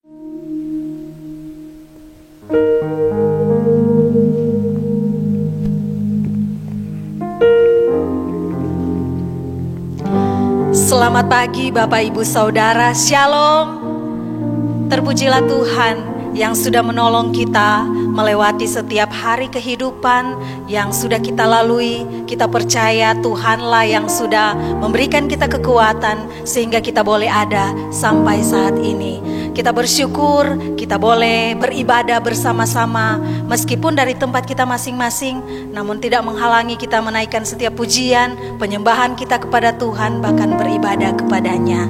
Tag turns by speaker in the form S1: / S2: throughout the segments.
S1: Selamat pagi Bapak Ibu Saudara, Shalom. Terpujilah Tuhan yang sudah menolong kita melewati setiap hari kehidupan yang sudah kita lalui. Kita percaya Tuhanlah yang sudah memberikan kita kekuatan sehingga kita boleh ada sampai saat ini. Kita bersyukur kita boleh beribadah bersama-sama meskipun dari tempat kita masing-masing, namun tidak menghalangi kita menaikkan setiap pujian, penyembahan kita kepada Tuhan, bahkan beribadah kepadanya.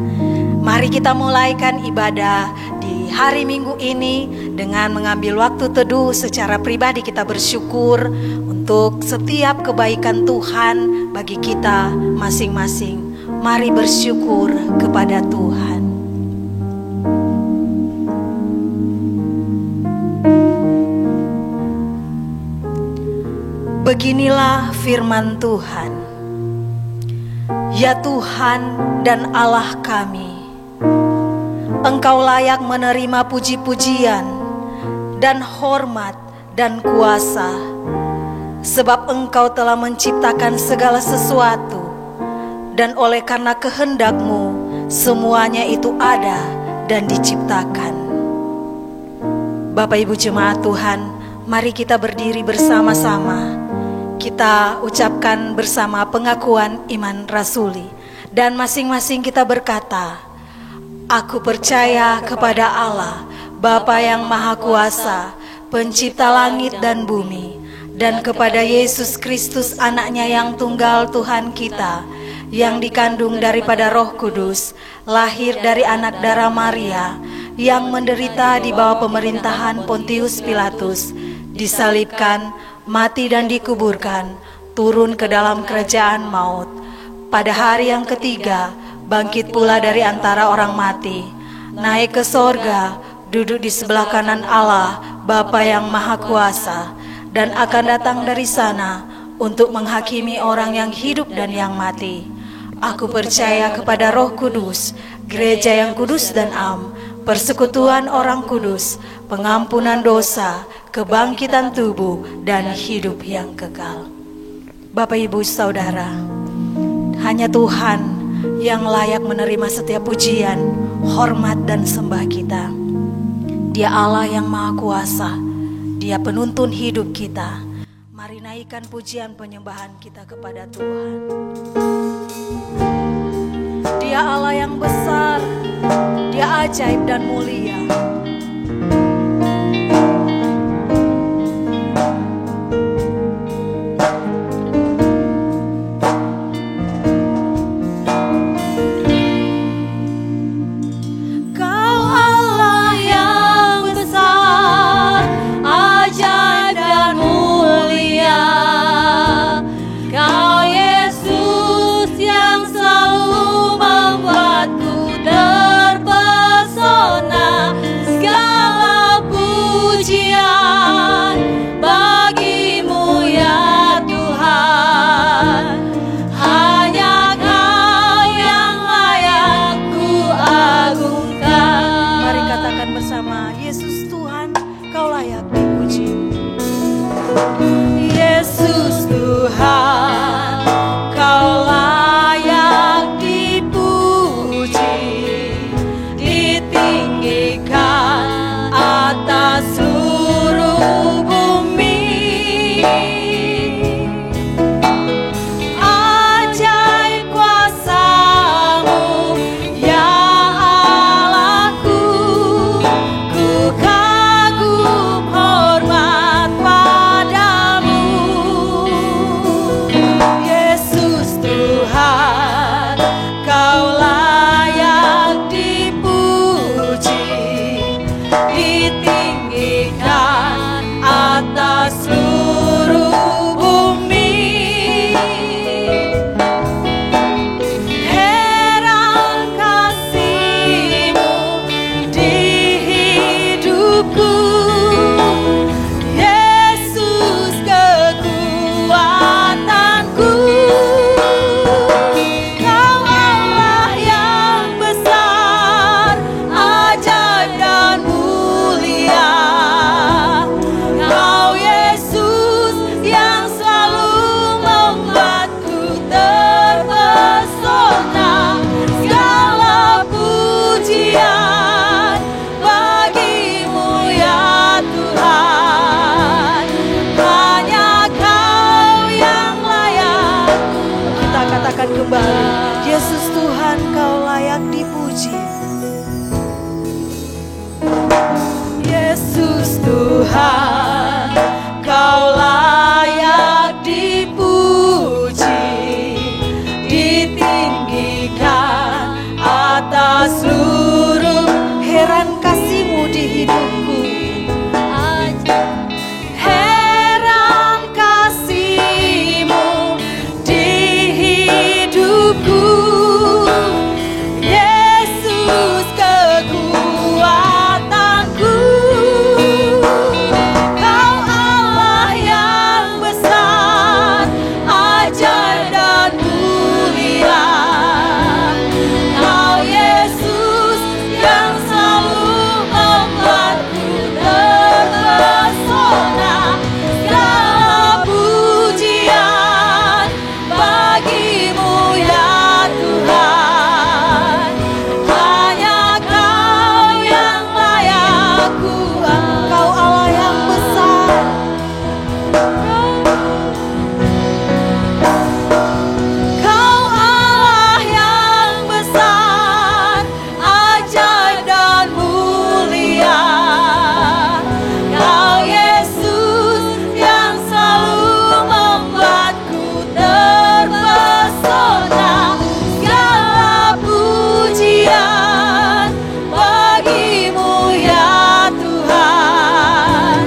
S1: Mari kita mulaikan ibadah di hari Minggu ini dengan mengambil waktu teduh. Secara pribadi kita bersyukur untuk setiap kebaikan Tuhan bagi kita masing-masing. Mari bersyukur kepada Tuhan. Beginilah firman Tuhan. Ya Tuhan dan Allah kami, Engkau layak menerima puji-pujian dan hormat dan kuasa, sebab Engkau telah menciptakan segala sesuatu, dan oleh karena kehendak-Mu semuanya itu ada dan diciptakan. Bapak Ibu jemaat Tuhan, mari kita berdiri bersama-sama. Kita ucapkan bersama pengakuan iman rasuli, dan masing-masing kita berkata, Aku percaya kepada Allah, Bapa yang Maha Kuasa, Pencipta langit dan bumi, dan kepada Yesus Kristus anaknya yang tunggal Tuhan kita, yang dikandung daripada Roh Kudus, lahir dari anak darah Maria, yang menderita di bawah pemerintahan Pontius Pilatus, disalibkan, mati dan dikuburkan, turun ke dalam kerajaan maut. Pada hari yang ketiga, bangkit pula dari antara orang mati, naik ke sorga, duduk di sebelah kanan Allah, Bapa yang Maha Kuasa, dan akan datang dari sana untuk menghakimi orang yang hidup dan yang mati. Aku percaya kepada Roh Kudus, gereja yang kudus dan am, persekutuan orang kudus, pengampunan dosa, kebangkitan tubuh, dan hidup yang kekal. Bapak Ibu Saudara, hanya Tuhan yang layak menerima setiap pujian, hormat, dan sembah kita. Dia Allah yang Maha Kuasa, Dia penuntun hidup kita. Mari naikkan pujian penyembahan kita kepada Tuhan. Dia Allah yang besar, Dia ajaib dan mulia.
S2: Yang selalu membuatku terpesona.
S1: Yesus Tuhan, Kau layak dipuji. Yesus Tuhan, Kau layak dipuji, ditinggikan atas seluruh. Heran kasih-Mu di hidupku, heran kasih-Mu di hidupku. Yesus kekuatanku, Kau Allah yang besar, ajaib dan mulia. Kau Yesus yang selalu membuatku terpesona. Segala pujian bagi-Mu ya Tuhan. Hanya Kau yang layak kuat. Kau Allah yang besar. Kau Allah yang besar, ajaib dan mulia. Kau Yesus yang selalu membuatku terpesona. Segala pujian bagi-Mu ya Tuhan.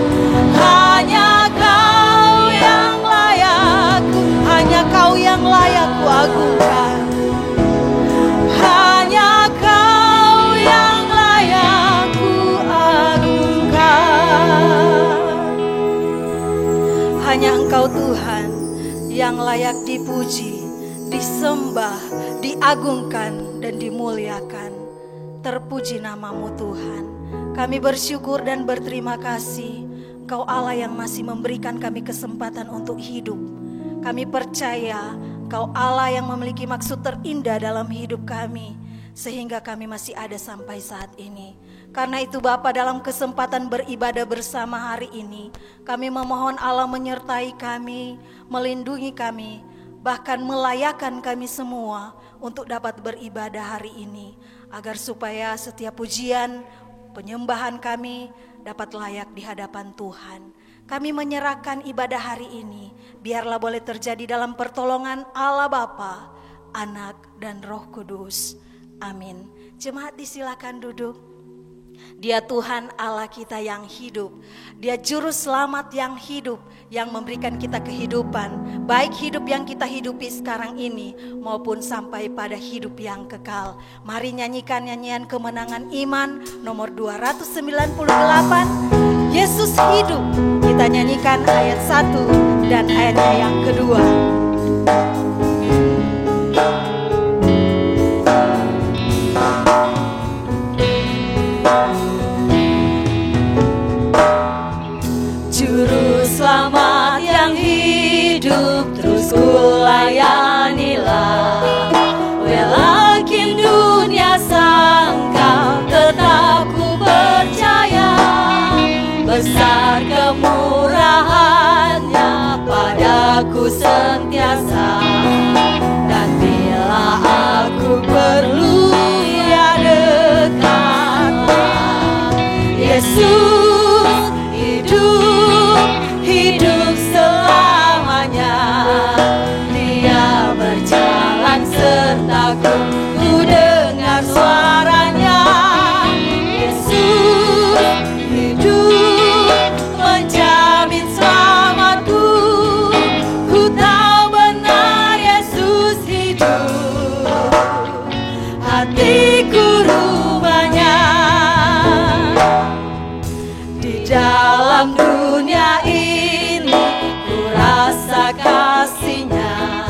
S1: Hanya Kau yang layak, hanya Kau yang layak ku agungkan. Hanya Kau yang layak ku agungkan. Hanya Engkau Tuhan yang layak dipuji, disembah, diagungkan dan dimuliakan. Terpuji nama-Mu Tuhan. Kami bersyukur dan berterima kasih, Engkau Allah yang masih memberikan kami kesempatan untuk hidup. Kami percaya Engkau Allah yang memiliki maksud terindah dalam hidup kami, sehingga kami masih ada sampai saat ini. Karena itu Bapa, dalam kesempatan beribadah bersama hari ini, kami memohon Allah menyertai kami, melindungi kami, bahkan melayakkan kami semua untuk dapat beribadah hari ini, agar supaya setiap pujian, penyembahan kami dapat layak di hadapan Tuhan. Kami menyerahkan ibadah hari ini, biarlah boleh terjadi dalam pertolongan Allah Bapa, Anak, dan Roh Kudus. Amin. Jemaat disilakan duduk. Dia Tuhan Allah kita yang hidup. Dia juru selamat yang hidup, yang memberikan kita kehidupan, baik hidup yang kita hidupi sekarang ini maupun sampai pada hidup yang kekal. Mari nyanyikan nyanyian kemenangan iman nomor 298. Yesus hidup. Kita nyanyikan ayat 1 dan ayatnya yang kedua. Juru selamat yang hidup, terus kulayanilah. Walakin dunia sangka, tetap ku percaya. Besar kemurahannya padaku sentiasa. Dan bila aku perlu, ya dekatlah. Yesus hidup selamanya. Dia berjalan sertaku, ku dengar suaranya. Yesus hidup, menjamin selamatku. Ku tahu benar Yesus hidup, hatiku rumahnya. Di dalam dunia ini ku rasa kasih-Nya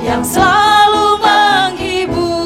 S1: yang selalu menghibur.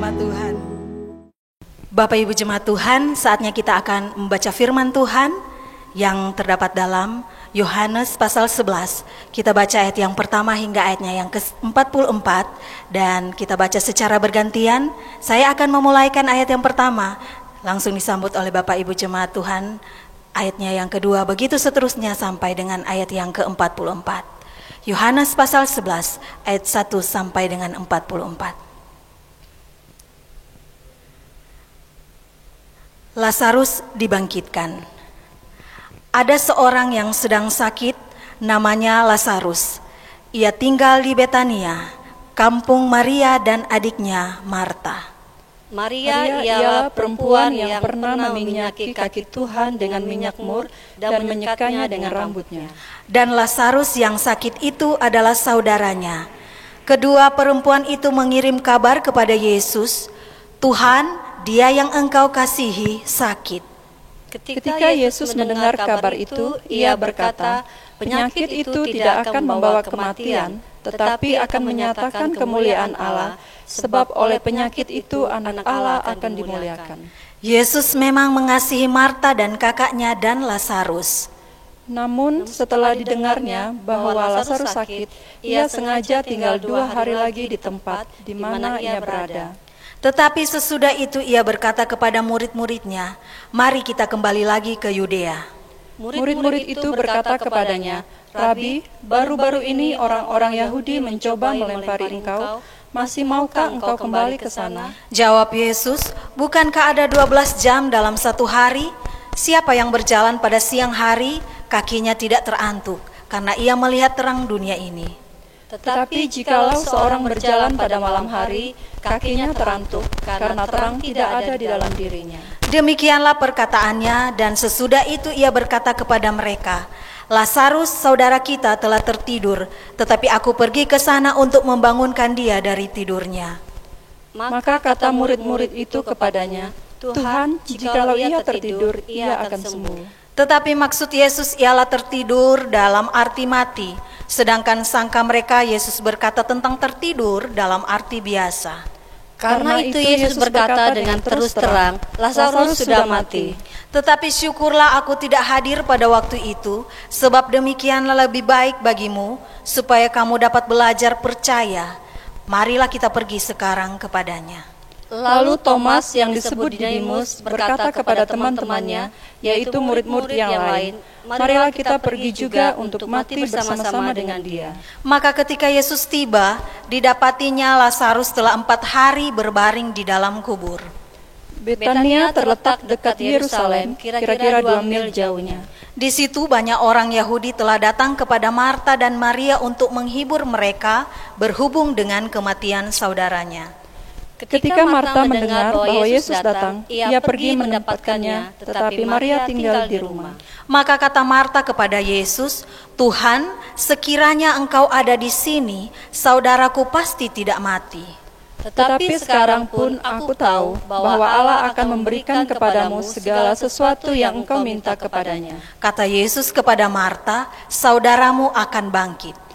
S1: jemaat Tuhan. Bapak Ibu jemaat Tuhan, saatnya kita akan membaca firman Tuhan yang terdapat dalam Yohanes pasal 11. Kita baca ayat yang pertama hingga ayatnya yang ke-44 dan kita baca secara bergantian. Saya akan memulaikan ayat yang pertama, langsung disambut oleh Bapak Ibu jemaat Tuhan. Ayatnya yang kedua, begitu seterusnya sampai dengan ayat yang ke-44. Yohanes pasal 11 ayat 1 sampai dengan 44. Lazarus dibangkitkan. Ada seorang yang sedang sakit, namanya Lazarus. Ia tinggal di Betania, kampung Maria dan adiknya Marta.
S2: Maria ialah perempuan yang pernah meminyaki kaki Tuhan dengan minyak mur dan menyekanya dengan rambutnya.
S1: Dan Lazarus yang sakit itu adalah saudaranya. Kedua perempuan itu mengirim kabar kepada Yesus, "Tuhan, Dia yang Engkau kasihi sakit."
S2: Ketika Yesus mendengar kabar itu, ia berkata, "Penyakit itu tidak akan membawa kematian, tetapi akan menyatakan kemuliaan Allah, sebab oleh penyakit itu anak Allah akan dimuliakan."
S1: Yesus memang mengasihi Marta dan kakaknya dan Lazarus.
S2: Namun setelah didengarnya bahwa Lazarus sakit, ia sengaja tinggal 2 hari lagi di tempat di mana ia berada.
S1: Tetapi sesudah itu ia berkata kepada murid-muridnya, "Mari kita kembali lagi ke Yudea."
S2: Murid-murid itu berkata kepadanya, "Rabi, baru-baru ini orang-orang Yahudi mencoba melempari engkau, masih maukah engkau kembali ke sana?"
S1: Jawab Yesus, "Bukankah ada 12 jam dalam satu hari? Siapa yang berjalan pada siang hari, kakinya tidak terantuk, karena ia melihat terang dunia ini.
S2: Tetapi jikalau seorang berjalan pada malam hari, kakinya terantuk, karena terang tidak ada di dalam dirinya."
S1: Demikianlah perkataannya, dan sesudah itu ia berkata kepada mereka, "Lazarus, saudara kita, telah tertidur, tetapi aku pergi ke sana untuk membangunkan dia dari tidurnya."
S2: Maka kata murid-murid itu kepadanya, "Tuhan, jikalau ia tertidur, ia akan sembuh."
S1: Tetapi maksud Yesus ialah tertidur dalam arti mati, sedangkan sangka mereka Yesus berkata tentang tertidur dalam arti biasa.
S2: Karena itu Yesus berkata dengan terus terang, "Lazarus sudah mati."
S1: Tetapi syukurlah aku tidak hadir pada waktu itu, sebab demikianlah lebih baik bagimu, supaya kamu dapat belajar percaya. Marilah kita pergi sekarang kepadanya.
S2: Lalu Thomas yang disebut Didimus berkata kepada teman-temannya, yaitu murid-murid yang lain, "Marilah kita pergi juga untuk mati bersama-sama dengan dia."
S1: Maka ketika Yesus tiba, didapatinya Lazarus telah 4 hari berbaring di dalam kubur.
S2: Betania terletak dekat Yerusalem, kira-kira 2 mil jauhnya.
S1: Di situ banyak orang Yahudi telah datang kepada Marta dan Maria untuk menghibur mereka berhubung dengan kematian saudaranya.
S2: Ketika Marta mendengar bahwa Yesus datang, ia pergi mendapatkannya, tetapi Maria tinggal di rumah.
S1: Maka kata Marta kepada Yesus, "Tuhan, sekiranya Engkau ada di sini, saudaraku pasti tidak mati.
S2: Tetapi sekarang pun aku tahu bahwa Allah akan memberikan kepadamu segala sesuatu yang engkau minta kepadanya."
S1: Kata Yesus kepada Marta, "Saudaramu akan bangkit."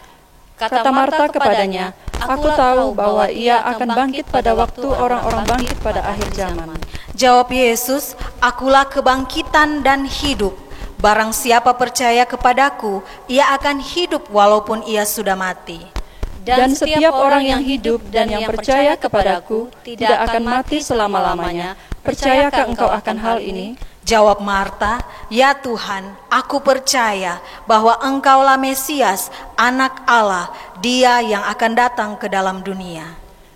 S2: Kata Marta kepadanya, "Aku tahu bahwa ia akan bangkit pada waktu orang-orang bangkit pada akhir zaman."
S1: Jawab Yesus, "Akulah kebangkitan dan hidup. Barang siapa percaya kepadaku, ia akan hidup walaupun ia sudah mati.
S2: Dan setiap orang yang hidup dan yang percaya kepadaku tidak akan mati selama-lamanya. Percayakah engkau akan hal ini?"
S1: Jawab Marta, "Ya Tuhan, aku percaya bahwa Engkaulah Mesias, Anak Allah, Dia yang akan datang ke dalam dunia."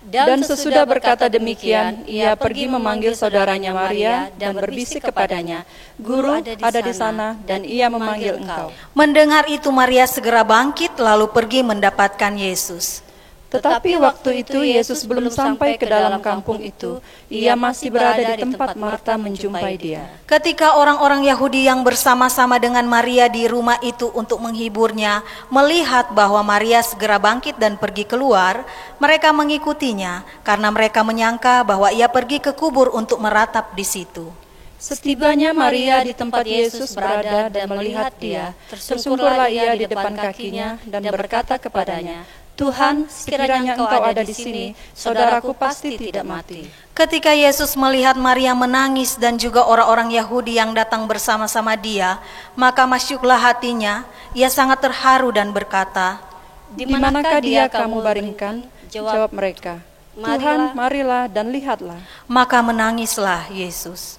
S2: Dan sesudah berkata demikian, ia pergi memanggil saudaranya Maria dan berbisik kepadanya, "Guru ada di sana dan ia memanggil engkau."
S1: Mendengar itu Maria segera bangkit lalu pergi mendapatkan Yesus.
S2: Tetapi waktu itu Yesus belum sampai ke dalam kampung itu, ia masih berada di tempat Marta menjumpai dia.
S1: Ketika orang-orang Yahudi yang bersama-sama dengan Maria di rumah itu untuk menghiburnya melihat bahwa Maria segera bangkit dan pergi keluar, mereka mengikutinya karena mereka menyangka bahwa ia pergi ke kubur untuk meratap di situ.
S2: Setibanya Maria di tempat Yesus berada dan melihat dia, tersungkurlah ia di depan kakinya dan berkata kepadanya, Tuhan, sekiranya Engkau ada di sini, saudaraku pasti tidak mati.
S1: Ketika Yesus melihat Maria menangis dan juga orang-orang Yahudi yang datang bersama-sama dia, maka masyuklah hatinya, ia sangat terharu dan berkata,
S2: Di manakah dia kamu baringkan? Jawab mereka, Tuhan, marilah dan lihatlah.
S1: maka menangislah Yesus.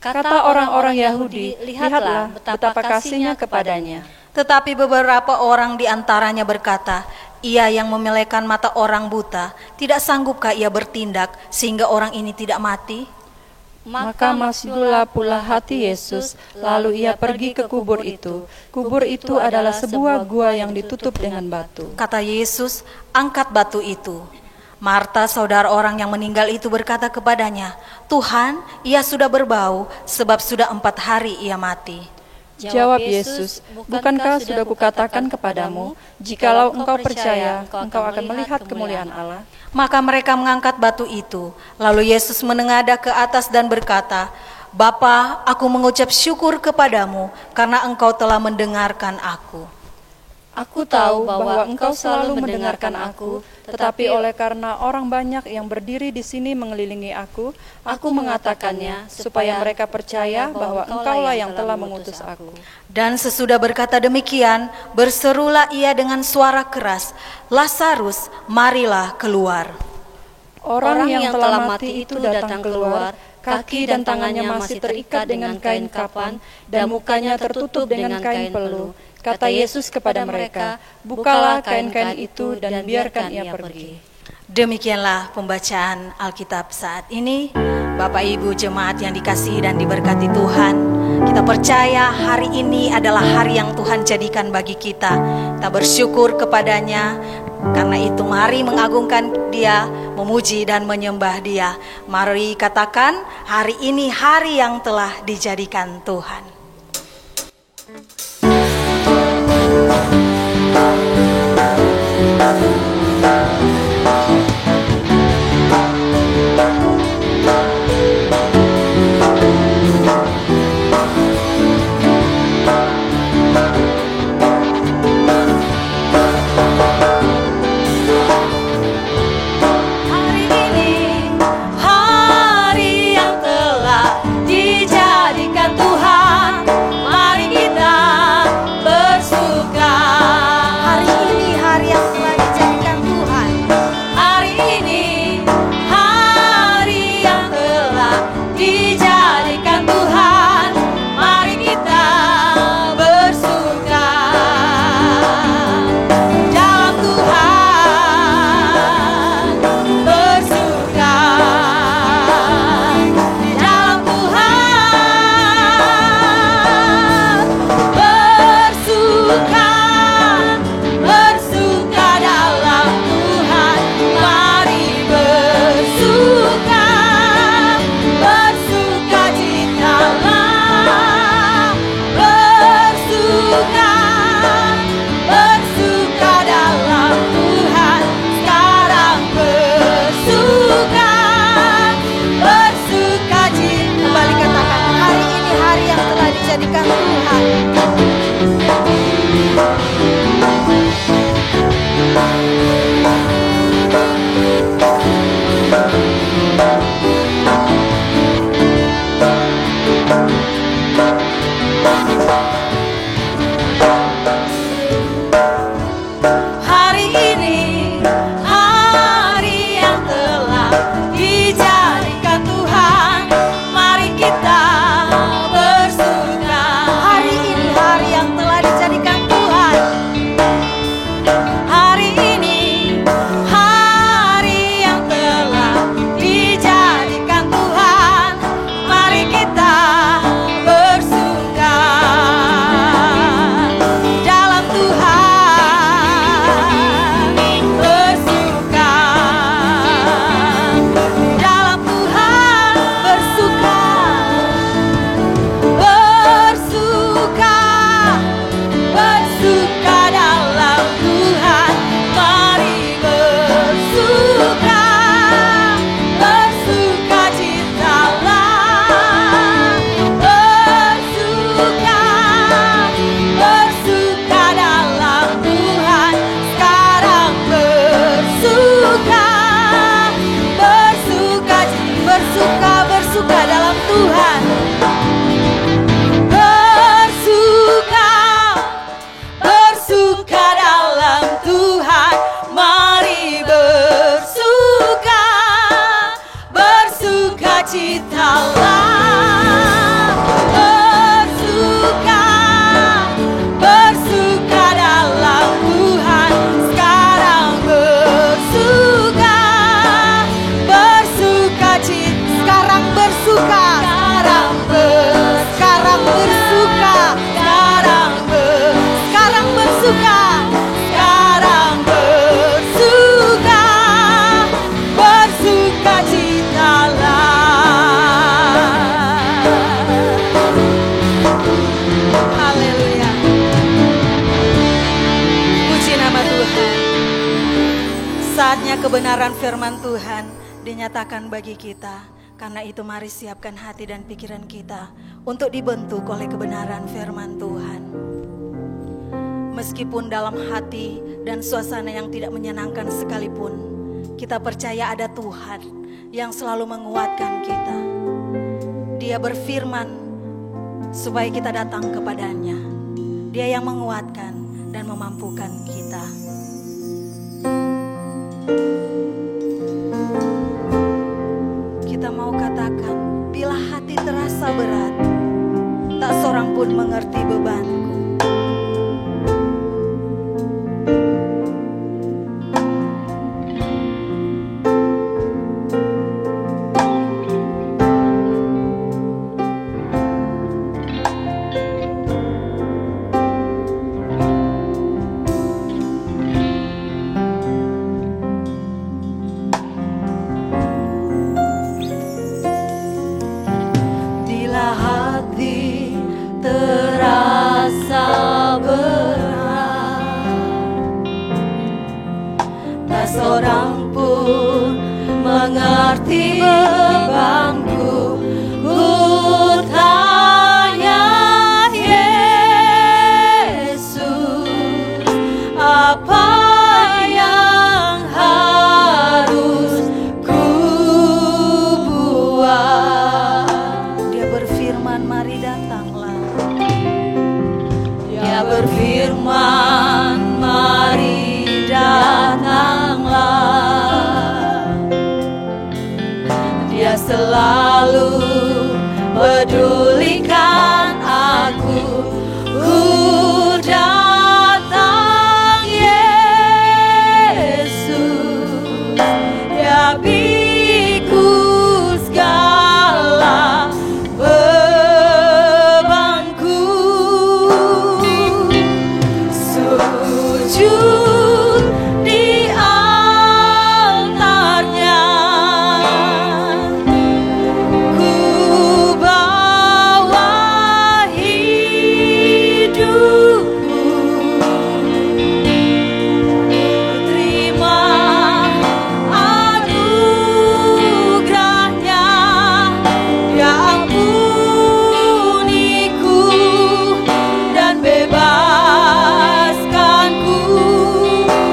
S2: Kata orang-orang Yahudi, lihatlah betapa kasihnya kepadanya.
S1: Tetapi beberapa orang di antaranya berkata, ia yang memelekan mata orang buta, tidak sanggupkah ia bertindak sehingga orang ini tidak mati?
S2: Maka masuklah pula hati Yesus, lalu ia pergi ke kubur itu. Kubur itu adalah sebuah gua yang ditutup dengan batu.
S1: Kata Yesus, angkat batu itu. Marta, saudara orang yang meninggal itu berkata kepadanya, Tuhan, ia sudah berbau, sebab sudah 4 hari ia mati.
S2: Jawab Yesus, bukankah sudah kukatakan kepadamu, jikalau engkau percaya, engkau akan melihat kemuliaan Allah?
S1: Maka mereka mengangkat batu itu. Lalu Yesus menengadah ke atas dan berkata, Bapa, aku mengucap syukur kepadamu karena engkau telah mendengarkan aku.
S2: Aku tahu bahwa engkau selalu mendengarkan aku, tetapi oleh karena orang banyak yang berdiri di sini mengelilingi aku mengatakannya, supaya mereka percaya bahwa engkaulah yang telah mengutus aku.
S1: Dan sesudah berkata demikian, berserulah ia dengan suara keras, Lazarus, marilah keluar.
S2: Orang yang telah mati itu datang keluar, kaki dan tangannya masih terikat dengan kain kapan, dan mukanya tertutup dengan kain peluh. Kata Yesus kepada mereka, bukalah kain-kain itu dan biarkan ia pergi.
S1: Demikianlah pembacaan Alkitab saat ini. Bapak Ibu jemaat yang dikasihi dan diberkati Tuhan, kita percaya hari ini adalah hari yang Tuhan jadikan bagi kita. Kita bersyukur kepadanya. Karena itu mari mengagungkan Dia, memuji dan menyembah Dia. Mari katakan, hari ini hari yang telah dijadikan Tuhan. Saatnya kebenaran firman Tuhan dinyatakan bagi kita. Karena itu mari siapkan hati dan pikiran kita untuk dibentuk oleh kebenaran firman Tuhan. Meskipun dalam hati dan suasana yang tidak menyenangkan sekalipun, kita percaya ada Tuhan yang selalu menguatkan kita. Dia berfirman supaya kita datang kepadanya. Dia yang menguatkan dan memampukan kita. Kita mau katakan, bila hati terasa berat, tak seorang pun mengerti bebanku.
S2: Seorang pun mengerti bebanku. Ku tanya Yesus, apa yang harus ku buat?
S1: Dia berfirman, mari datanglah.
S2: Dia berfirman, mari datanglah. Dia selalu pedulikan aku. Ku datang Yesus, Dia pikul segala bebanku. Sujud di altarnya, ku bawa hidupku. Terima anugerahnya, Dia ampuniku dan bebaskanku.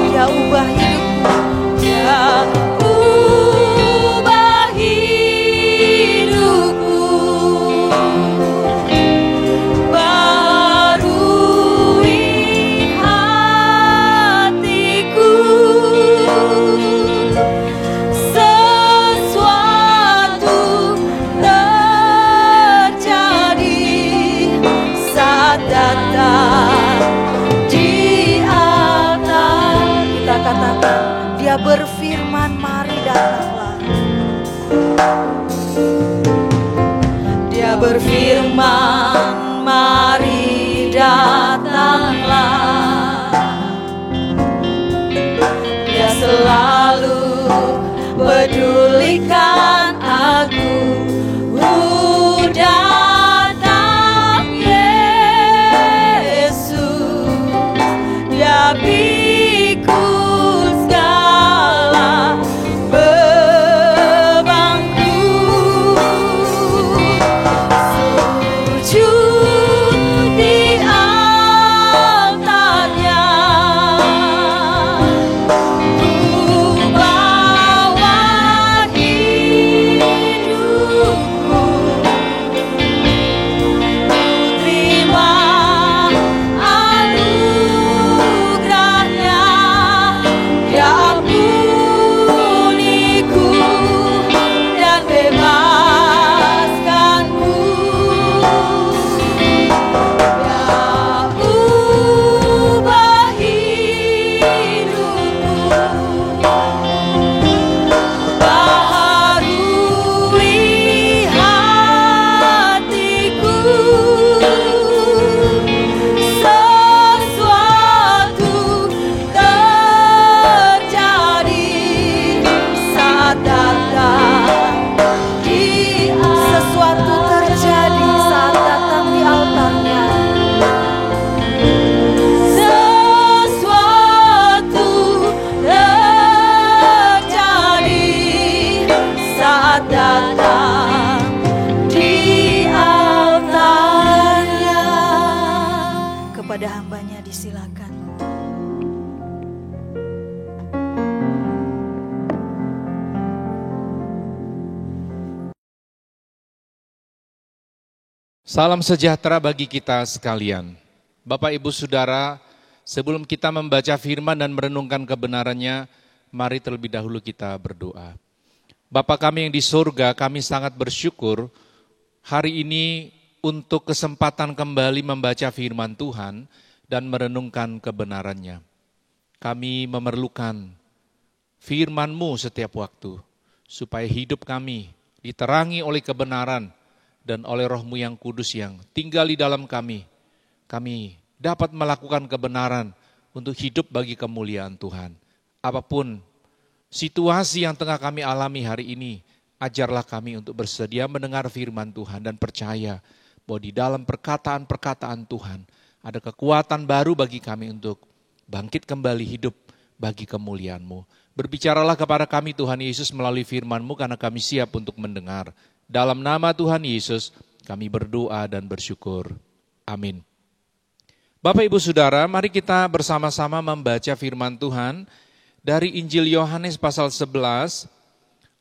S1: Dia ubah hidupku.
S2: Dia ubah hidupku, barui hatiku. Sesuatu terjadi saat datang di atas.
S1: Kita katakan, Dia berfirman, mari datanglah.
S2: Dia berfirman, mari datanglah. Dia selalu pedulikan aku. Ku datang Yesus, Dia pikul segala bebanku. Sujud di altarnya, ku bawa hidupku.
S1: kepada hambanya disilakan.
S3: Salam sejahtera bagi kita sekalian. Bapak, Ibu, Saudara, sebelum kita membaca firman dan merenungkan kebenarannya, mari terlebih dahulu kita berdoa. Bapa kami yang di surga, kami sangat bersyukur hari ini untuk kesempatan kembali membaca firman Tuhan dan merenungkan kebenarannya. Kami memerlukan firman-Mu setiap waktu, supaya hidup kami diterangi oleh kebenaran dan oleh Roh-Mu yang kudus yang tinggal di dalam kami. Kami dapat melakukan kebenaran untuk hidup bagi kemuliaan Tuhan. Apapun situasi yang tengah kami alami hari ini, ajarlah kami untuk bersedia mendengar firman Tuhan dan percaya bahwa di dalam perkataan-perkataan Tuhan ada kekuatan baru bagi kami untuk bangkit kembali hidup bagi kemuliaan-Mu. Berbicaralah kepada kami Tuhan Yesus melalui firman-Mu karena kami siap untuk mendengar. Dalam nama Tuhan Yesus kami berdoa dan bersyukur. Amin. Bapak, Ibu, Saudara, mari kita bersama-sama membaca firman Tuhan dari Injil Yohanes pasal 11,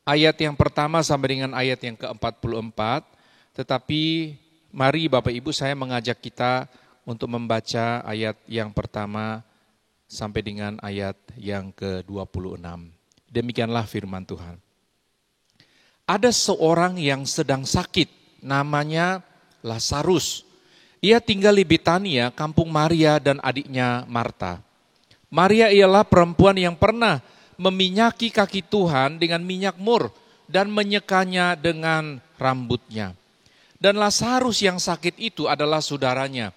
S3: ayat yang pertama sampai dengan ayat yang ke-44. Tetapi mari Bapak Ibu, saya mengajak kita untuk membaca ayat yang pertama sampai dengan ayat yang ke-26. Demikianlah firman Tuhan. Ada seorang yang sedang sakit, namanya Lazarus. Ia tinggal di Betania, kampung Maria dan adiknya Marta. Maria ialah perempuan yang pernah meminyaki kaki Tuhan dengan minyak mur dan menyekanya dengan rambutnya. Dan Lazarus yang sakit itu adalah saudaranya.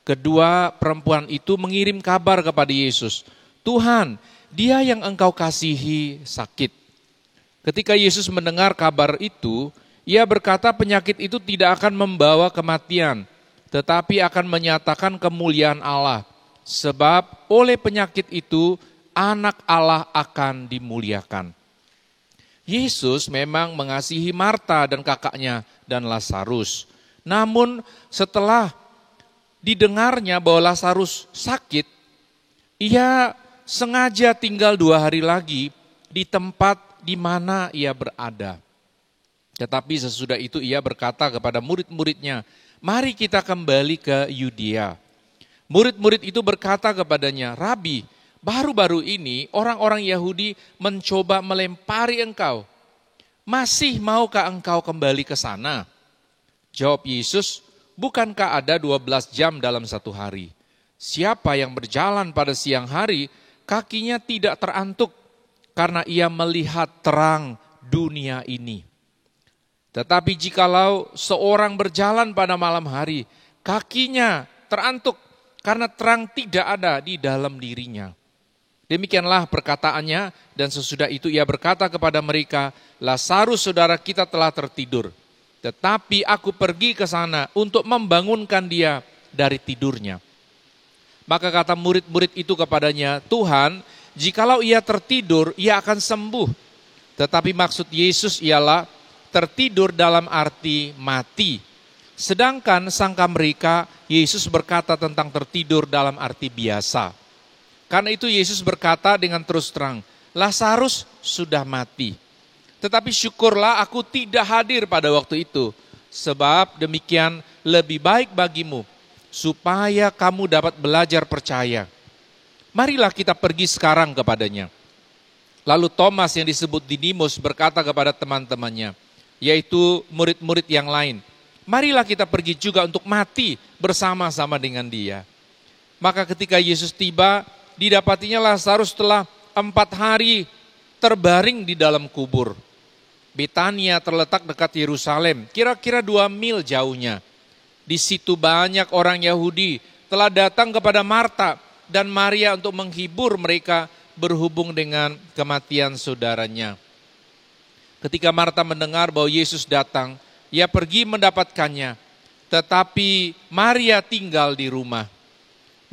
S3: Kedua perempuan itu mengirim kabar kepada Yesus, "Tuhan, dia yang engkau kasihi sakit." Ketika Yesus mendengar kabar itu, ia berkata penyakit itu tidak akan membawa kematian, tetapi akan menyatakan kemuliaan Allah. Sebab oleh penyakit itu, anak Allah akan dimuliakan. Yesus memang mengasihi Marta dan kakaknya dan Lazarus. Namun setelah didengarnya bahwa Lazarus sakit, ia sengaja tinggal 2 hari lagi di tempat di mana ia berada. Tetapi sesudah itu ia berkata kepada murid-muridnya, "Mari kita kembali ke Yudea." Murid-murid itu berkata kepadanya, "Rabi, baru-baru ini orang-orang Yahudi mencoba melempari engkau. Masih maukah engkau kembali ke sana?" Jawab Yesus, "Bukankah ada 12 jam dalam satu hari? Siapa yang berjalan pada siang hari, kakinya tidak terantuk, karena ia melihat terang dunia ini. Tetapi jikalau seorang berjalan pada malam hari, kakinya terantuk karena terang tidak ada di dalam dirinya." Demikianlah perkataannya, dan sesudah itu ia berkata kepada mereka, "Lazarus saudara kita telah tertidur, tetapi aku pergi ke sana untuk membangunkan dia dari tidurnya." Maka kata murid-murid itu kepadanya, "Tuhan, jikalau ia tertidur, ia akan sembuh." Tetapi maksud Yesus ialah tertidur dalam arti mati. Sedangkan sangka mereka, Yesus berkata tentang tertidur dalam arti biasa. Karena itu Yesus berkata dengan terus terang, "Lazarus sudah mati. Tetapi syukurlah aku tidak hadir pada waktu itu, sebab demikian lebih baik bagimu, supaya kamu dapat belajar percaya. Marilah kita pergi sekarang kepadanya." Lalu Thomas yang disebut Didimus berkata kepada teman-temannya, yaitu murid-murid yang lain, "Marilah kita pergi juga untuk mati bersama-sama dengan dia." Maka ketika Yesus tiba, didapatinya Lazarus telah 4 hari terbaring di dalam kubur. Betania terletak dekat Yerusalem, kira-kira 2 mil jauhnya. Di situ banyak orang Yahudi telah datang kepada Marta dan Maria untuk menghibur mereka berhubung dengan kematian saudaranya. Ketika Marta mendengar bahwa Yesus datang, ia pergi mendapatkannya, tetapi Maria tinggal di rumah.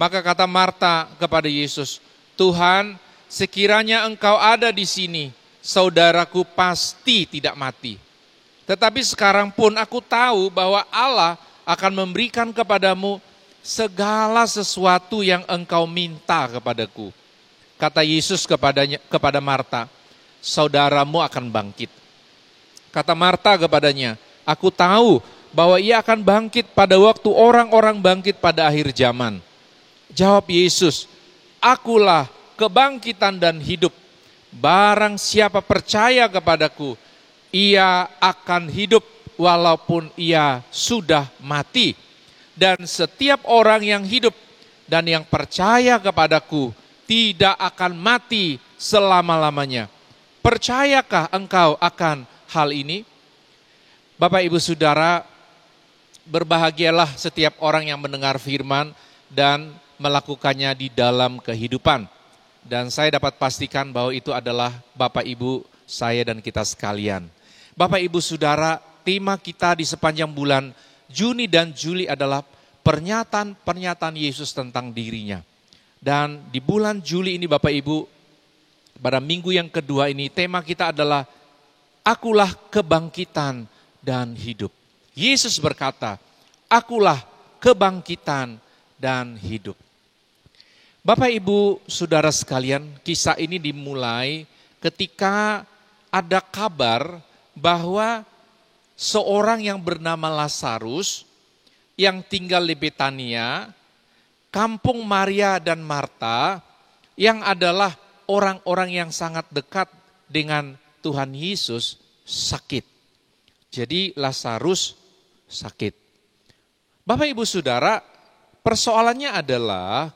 S3: Maka kata Marta kepada Yesus, "Tuhan, sekiranya engkau ada di sini, saudaraku pasti tidak mati. Tetapi sekarang pun aku tahu bahwa Allah akan memberikan kepadamu segala sesuatu yang engkau minta kepadaku. Kata Yesus kepada Marta, saudaramu akan bangkit. Kata Marta kepadanya, aku tahu bahwa ia akan bangkit pada waktu orang-orang bangkit pada akhir zaman. Jawab Yesus, akulah kebangkitan dan hidup. Barang siapa percaya kepadaku, ia akan hidup walaupun ia sudah mati. Dan setiap orang yang hidup dan yang percaya kepadaku tidak akan mati selama-lamanya. Percayakah engkau akan hal ini? Bapak Ibu Saudara, berbahagialah setiap orang yang mendengar firman dan melakukannya di dalam kehidupan. Dan saya dapat pastikan bahwa itu adalah Bapak Ibu saya dan kita sekalian. Bapak Ibu Saudara, tema kita di sepanjang bulan Juni dan Juli adalah pernyataan Yesus tentang dirinya. Dan di bulan Juli ini Bapak Ibu, pada minggu yang kedua ini tema kita adalah akulah kebangkitan dan hidup. Yesus berkata, akulah kebangkitan dan hidup. Bapak Ibu Saudara sekalian, kisah ini dimulai ketika ada kabar bahwa seorang yang bernama Lazarus yang tinggal di Betania, kampung Maria dan Marta, yang adalah orang-orang yang sangat dekat dengan Tuhan Yesus, sakit. Jadi Lazarus sakit. Bapak Ibu Saudara, persoalannya adalah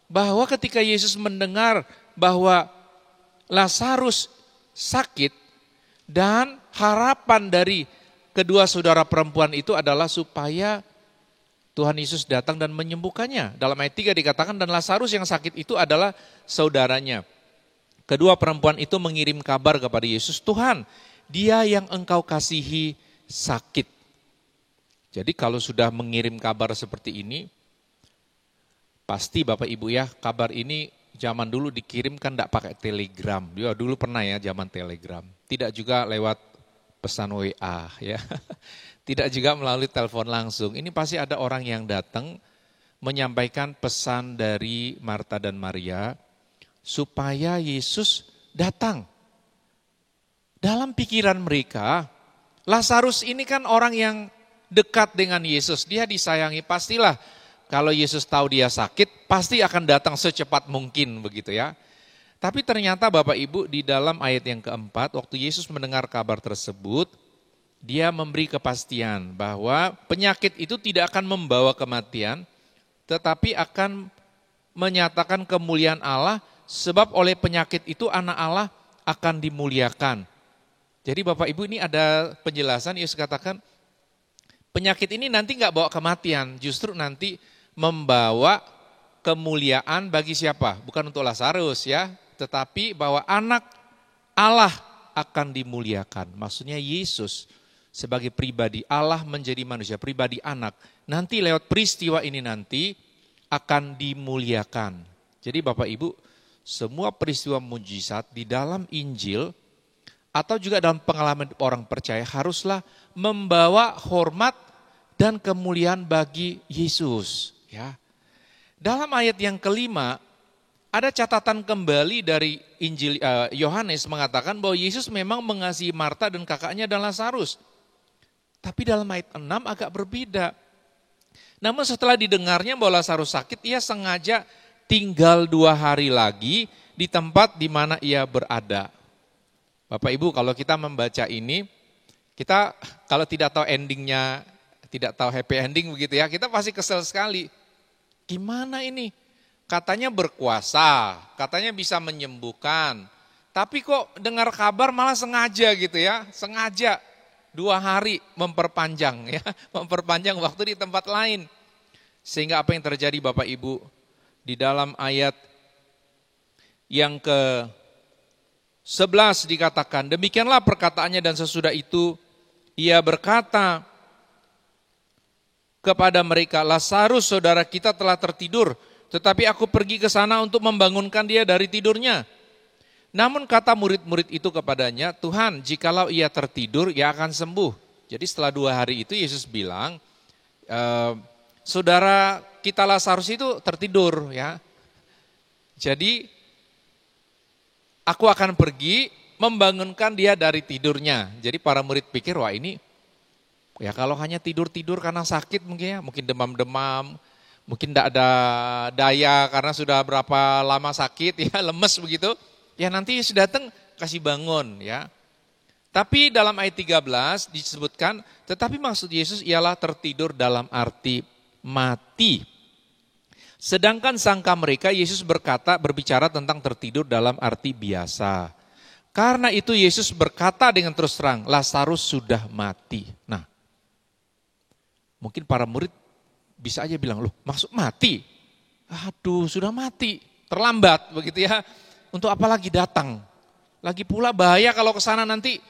S3: bahwa ketika Yesus mendengar bahwa Lazarus sakit dan harapan dari kedua saudara perempuan itu adalah supaya Tuhan Yesus datang dan menyembuhkannya. Dalam ayat 3 dikatakan, dan Lazarus yang sakit itu adalah saudaranya. Kedua perempuan itu mengirim kabar kepada Yesus, Tuhan, dia yang engkau kasihi sakit. Jadi kalau sudah mengirim kabar seperti ini, pasti Bapak Ibu ya, kabar ini zaman dulu dikirimkan tidak pakai telegram. Ya, dulu pernah ya zaman telegram. Tidak juga lewat pesan WA ya. Tidak juga melalui telepon langsung. Ini pasti ada orang yang datang menyampaikan pesan dari Marta dan Maria supaya Yesus datang. Dalam pikiran mereka, Lazarus ini kan orang yang dekat dengan Yesus. Dia disayangi, pastilah kalau Yesus tahu dia sakit, pasti akan datang secepat mungkin begitu ya. Tapi ternyata Bapak Ibu di dalam ayat yang keempat, waktu Yesus mendengar kabar tersebut, dia memberi kepastian bahwa penyakit itu tidak akan membawa kematian, tetapi akan menyatakan kemuliaan Allah, sebab oleh penyakit itu anak Allah akan dimuliakan. Jadi Bapak Ibu ini ada penjelasan, Yesus katakan penyakit ini nanti nggak bawa kematian, justru nanti membawa kemuliaan bagi siapa? Bukan untuk Lazarus ya, tetapi bahwa anak Allah akan dimuliakan. Maksudnya Yesus sebagai pribadi, Allah menjadi manusia, pribadi anak. Nanti lewat peristiwa ini nanti akan dimuliakan. Jadi Bapak Ibu, semua peristiwa mujizat di dalam Injil atau juga dalam pengalaman orang percaya haruslah membawa hormat dan kemuliaan bagi Yesus. Ya. Dalam ayat yang kelima, ada catatan kembali dari Injil Yohanes mengatakan bahwa Yesus memang mengasihi Marta dan kakaknya dan Lazarus. Tapi dalam ayat 6 agak berbeda. Namun setelah didengarnya bahwa Lazarus sakit, ia sengaja tinggal 2 hari lagi di tempat di mana ia berada. Bapak Ibu, kalau kita membaca ini, kita kalau tidak tahu endingnya, tidak tahu happy ending begitu ya, kita pasti kesel sekali. Gimana ini? Katanya berkuasa, katanya bisa menyembuhkan. Tapi kok dengar kabar malah sengaja gitu ya, sengaja 2 hari memperpanjang ya, memperpanjang waktu di tempat lain. Sehingga apa yang terjadi Bapak Ibu di dalam ayat yang ke-11 dikatakan, demikianlah perkataannya dan sesudah itu ia berkata kepada mereka, Lazarus saudara kita telah tertidur, tetapi aku pergi ke sana untuk membangunkan dia dari tidurnya. Namun kata murid-murid itu kepadanya, Tuhan, jikalau ia tertidur, ia akan sembuh. Jadi setelah 2 hari itu Yesus bilang, saudara kita Lazarus itu tertidur ya. Jadi aku akan pergi membangunkan dia dari tidurnya. Jadi para murid pikir, wah ini ya kalau hanya tidur-tidur karena sakit mungkin ya, mungkin demam-demam, mungkin tidak ada daya karena sudah berapa lama sakit ya, lemes begitu. Ya nanti Yesus datang kasih bangun ya. Tapi dalam ayat 13 disebutkan, tetapi maksud Yesus ialah tertidur dalam arti mati. Sedangkan sangka mereka Yesus berbicara tentang tertidur dalam arti biasa. Karena itu Yesus berkata dengan terus terang, Lazarus sudah mati. Nah, mungkin para murid bisa aja bilang, loh maksud mati? Aduh sudah mati, terlambat begitu ya. Untuk apa lagi datang? Lagi pula bahaya kalau ke sana nanti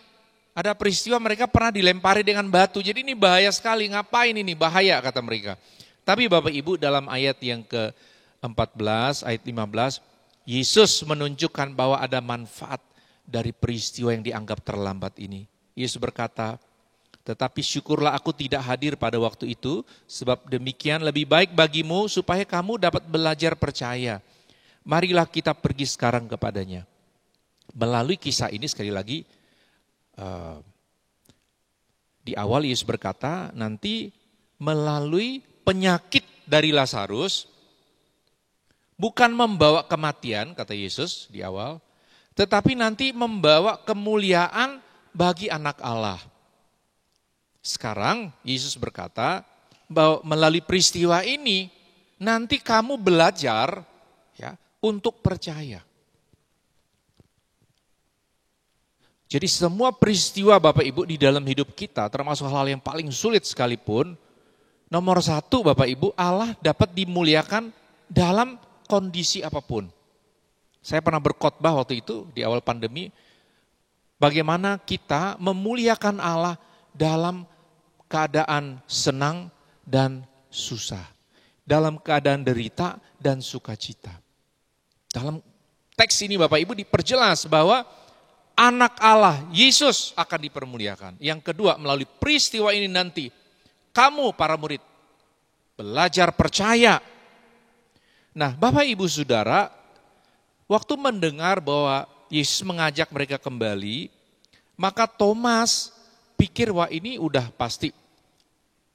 S3: ada peristiwa mereka pernah dilempari dengan batu. Jadi ini bahaya sekali, ngapain ini bahaya kata mereka. Tapi Bapak Ibu dalam ayat yang ke-14, ayat 15, Yesus menunjukkan bahwa ada manfaat dari peristiwa yang dianggap terlambat ini. Yesus berkata, tetapi syukurlah aku tidak hadir pada waktu itu, sebab demikian lebih baik bagimu supaya kamu dapat belajar percaya. Marilah kita pergi sekarang kepadanya. Melalui kisah ini sekali lagi, di awal Yesus berkata, nanti melalui penyakit dari Lazarus, bukan membawa kematian, kata Yesus di awal, tetapi nanti membawa kemuliaan bagi anak Allah. Sekarang Yesus berkata bahwa melalui peristiwa ini nanti kamu belajar ya untuk percaya. Jadi semua peristiwa Bapak Ibu di dalam hidup kita termasuk hal-hal yang paling sulit sekalipun, nomor satu Bapak Ibu, Allah dapat dimuliakan dalam kondisi apapun. Saya pernah berkhotbah waktu itu di awal pandemi, bagaimana kita memuliakan Allah dalam keadaan senang dan susah, dalam keadaan derita dan sukacita. Dalam teks ini Bapak Ibu diperjelas bahwa anak Allah, Yesus akan dipermuliakan. Yang kedua, melalui peristiwa ini nanti, kamu para murid, belajar percaya. Nah Bapak Ibu Saudara, waktu mendengar bahwa Yesus mengajak mereka kembali, maka Thomas pikir wah ini udah pasti,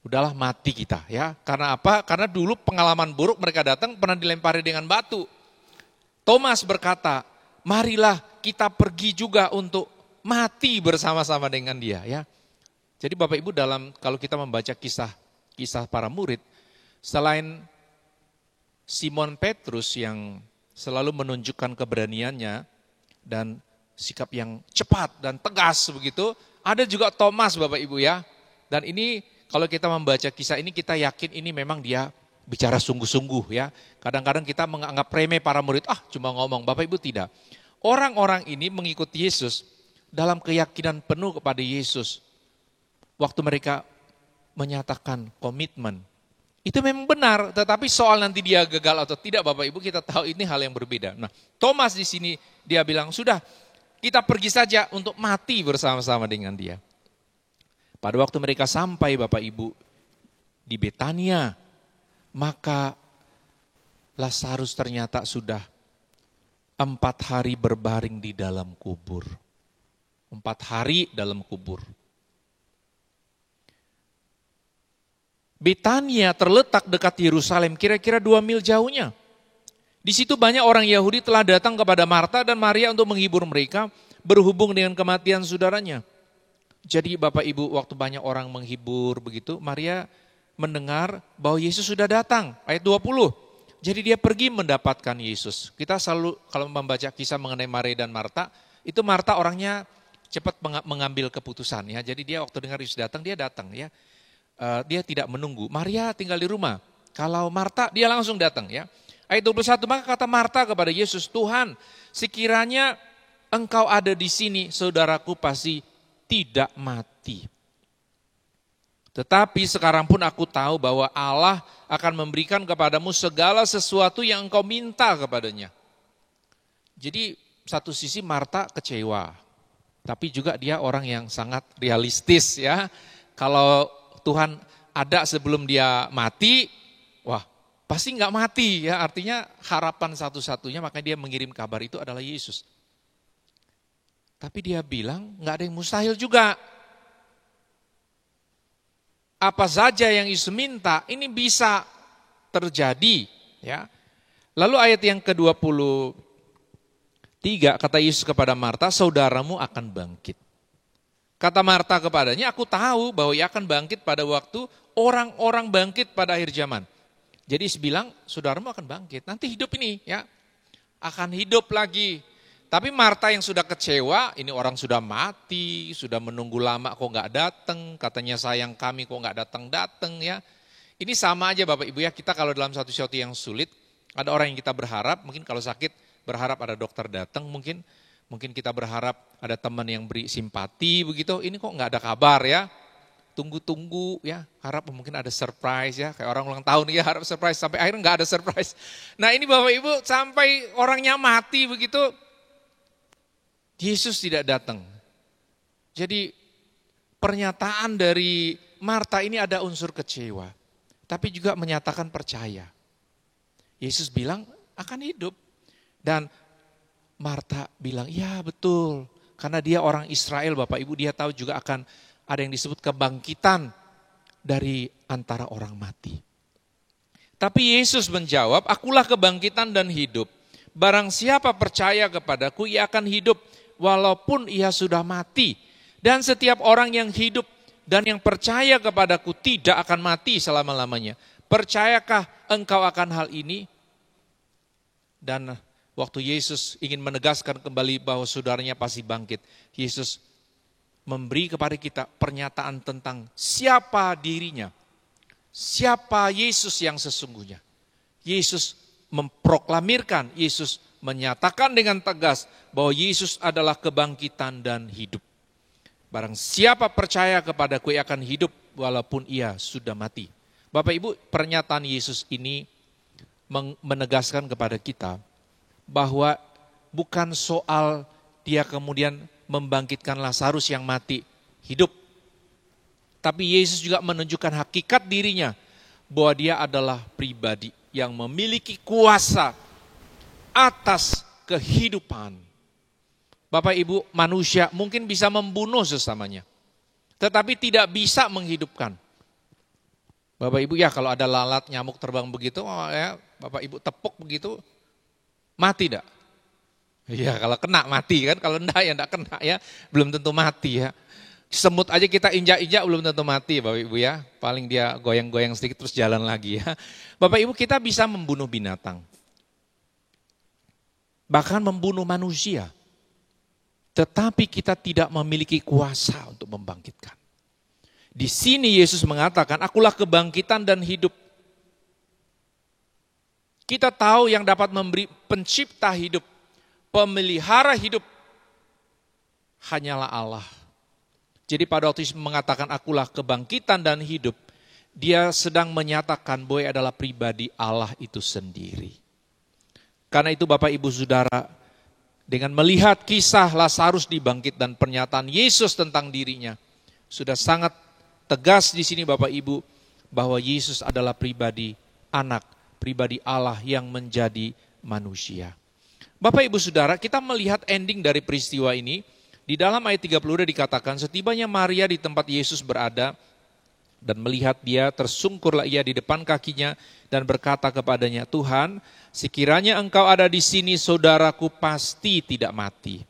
S3: udahlah mati kita ya. Karena apa? Karena dulu pengalaman buruk mereka datang pernah dilempari dengan batu. Thomas berkata, marilah kita pergi juga untuk mati bersama-sama dengan dia ya. Jadi Bapak Ibu kalau kita membaca kisah para murid, selain Simon Petrus yang selalu menunjukkan keberaniannya dan sikap yang cepat dan tegas begitu, ada juga Thomas Bapak Ibu ya. Dan ini kalau kita membaca kisah ini kita yakin ini memang dia bicara sungguh-sungguh ya. Kadang-kadang kita menganggap remeh para murid, cuma ngomong. Bapak Ibu tidak. Orang-orang ini mengikuti Yesus dalam keyakinan penuh kepada Yesus. Waktu mereka menyatakan komitmen, itu memang benar, tetapi soal nanti dia gagal atau tidak Bapak Ibu kita tahu ini hal yang berbeda. Nah Thomas di sini dia bilang, sudah kita pergi saja untuk mati bersama-sama dengan dia. Pada waktu mereka sampai Bapak Ibu di Betania, maka Lazarus ternyata sudah 4 hari berbaring di dalam kubur. 4 hari dalam kubur. Betania terletak dekat Yerusalem, kira-kira 2 mil jauhnya. Di situ banyak orang Yahudi telah datang kepada Marta dan Maria untuk menghibur mereka berhubung dengan kematian saudaranya. Jadi Bapak Ibu, waktu banyak orang menghibur begitu, Maria mendengar bahwa Yesus sudah datang, ayat 20. Jadi dia pergi mendapatkan Yesus. Kita selalu kalau membaca kisah mengenai Maria dan Marta, itu Marta orangnya cepat mengambil keputusan ya. Jadi dia waktu dengar Yesus datang, dia datang ya. Dia tidak menunggu. Maria tinggal di rumah. Kalau Marta dia langsung datang ya. Ayat 21, maka kata Marta kepada Yesus, Tuhan, sekiranya Engkau ada di sini, saudaraku pasti tidak mati. Tetapi sekarang pun aku tahu bahwa Allah akan memberikan kepadamu segala sesuatu yang engkau minta kepadanya. Jadi satu sisi Marta kecewa, tapi juga dia orang yang sangat realistis ya. Kalau Tuhan ada sebelum dia mati, wah pasti nggak mati ya. Artinya harapan satu-satunya, makanya dia mengirim kabar itu adalah Yesus. Tapi dia bilang nggak ada yang mustahil juga. Apa saja yang Yesus minta ini bisa terjadi ya. Lalu ayat yang ke-23 kata Yesus kepada Marta, saudaramu akan bangkit. Kata Marta kepadanya, aku tahu bahwa ia akan bangkit pada waktu orang-orang bangkit pada akhir zaman. Jadi Yesus bilang, saudaramu akan bangkit, nanti hidup ini ya, akan hidup lagi. Tapi Marta yang sudah kecewa, ini orang sudah mati, sudah menunggu lama kok nggak datang, katanya sayang kami kok nggak datang-datang ya. Ini sama aja Bapak Ibu ya, kita kalau dalam satu sesuatu yang sulit, ada orang yang kita berharap, mungkin kalau sakit berharap ada dokter datang, mungkin kita berharap ada teman yang beri simpati begitu, ini kok nggak ada kabar ya. Tunggu-tunggu ya, harap mungkin ada surprise ya, kayak orang ulang tahun ya harap surprise, sampai akhirnya nggak ada surprise. Nah ini Bapak Ibu sampai orangnya mati begitu, Yesus tidak datang. Jadi pernyataan dari Marta ini ada unsur kecewa, tapi juga menyatakan percaya. Yesus bilang akan hidup. Dan Marta bilang, ya betul. Karena dia orang Israel Bapak Ibu, dia tahu juga akan ada yang disebut kebangkitan dari antara orang mati. Tapi Yesus menjawab, akulah kebangkitan dan hidup. Barang siapa percaya kepadaku, ia akan hidup walaupun ia sudah mati. Dan setiap orang yang hidup dan yang percaya kepadaku tidak akan mati selama-lamanya. Percayakah engkau akan hal ini? Dan waktu Yesus ingin menegaskan kembali bahwa saudaranya pasti bangkit, Yesus memberi kepada kita pernyataan tentang siapa dirinya. Siapa Yesus yang sesungguhnya. Yesus memproklamirkan, Yesus menyatakan dengan tegas bahwa Yesus adalah kebangkitan dan hidup. Barang siapa percaya kepadaku ia akan hidup walaupun ia sudah mati. Bapak Ibu, pernyataan Yesus ini menegaskan kepada kita bahwa bukan soal dia kemudian membangkitkan Lazarus yang mati hidup. Tapi Yesus juga menunjukkan hakikat dirinya bahwa dia adalah pribadi yang memiliki kuasa atas kehidupan. Bapak Ibu, manusia mungkin bisa membunuh sesamanya, tetapi tidak bisa menghidupkan. Bapak Ibu ya kalau ada lalat nyamuk terbang begitu, Bapak Ibu tepuk begitu, mati enggak? Iya kalau kena mati kan, kalau enggak ya enggak kena ya, belum tentu mati ya. Semut aja kita injak-injak belum tentu mati Bapak Ibu ya, paling dia goyang-goyang sedikit terus jalan lagi ya. Bapak Ibu kita bisa membunuh binatang, bahkan membunuh manusia, tetapi kita tidak memiliki kuasa untuk membangkitkan. Di sini Yesus mengatakan, akulah kebangkitan dan hidup. Kita tahu yang dapat memberi pencipta hidup, pemelihara hidup, hanyalah Allah. Jadi pada waktu Yesus mengatakan akulah kebangkitan dan hidup, dia sedang menyatakan bahwa adalah pribadi Allah itu sendiri. Karena itu Bapak Ibu Saudara, dengan melihat kisah Lazarus dibangkit dan pernyataan Yesus tentang dirinya, sudah sangat tegas di sini Bapak Ibu, bahwa Yesus adalah pribadi anak, pribadi Allah yang menjadi manusia. Bapak Ibu Saudara, kita melihat ending dari peristiwa ini. Di dalam ayat 30 dikatakan, setibanya Maria di tempat Yesus berada dan melihat dia, tersungkurlah ia di depan kakinya dan berkata kepadanya, Tuhan, sekiranya engkau ada di sini, saudaraku pasti tidak mati.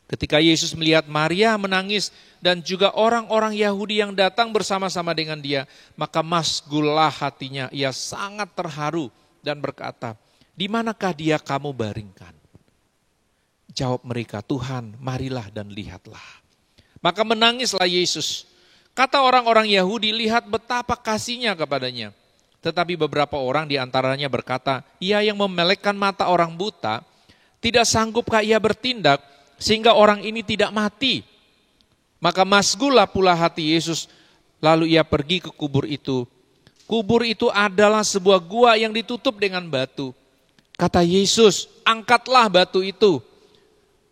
S3: Ketika Yesus melihat Maria menangis dan juga orang-orang Yahudi yang datang bersama-sama dengan dia, maka masgullah hatinya, ia sangat terharu dan berkata, di manakah dia kamu baringkan? Jawab mereka, Tuhan, marilah dan lihatlah. Maka menangislah Yesus. Kata orang-orang Yahudi, lihat betapa kasihnya kepadanya. Tetapi beberapa orang diantaranya berkata, ia yang memelekkan mata orang buta, tidak sanggupkah ia bertindak sehingga orang ini tidak mati? Maka masgullah pula hati Yesus, lalu ia pergi ke kubur itu. Kubur itu adalah sebuah gua yang ditutup dengan batu. Kata Yesus, angkatlah batu itu.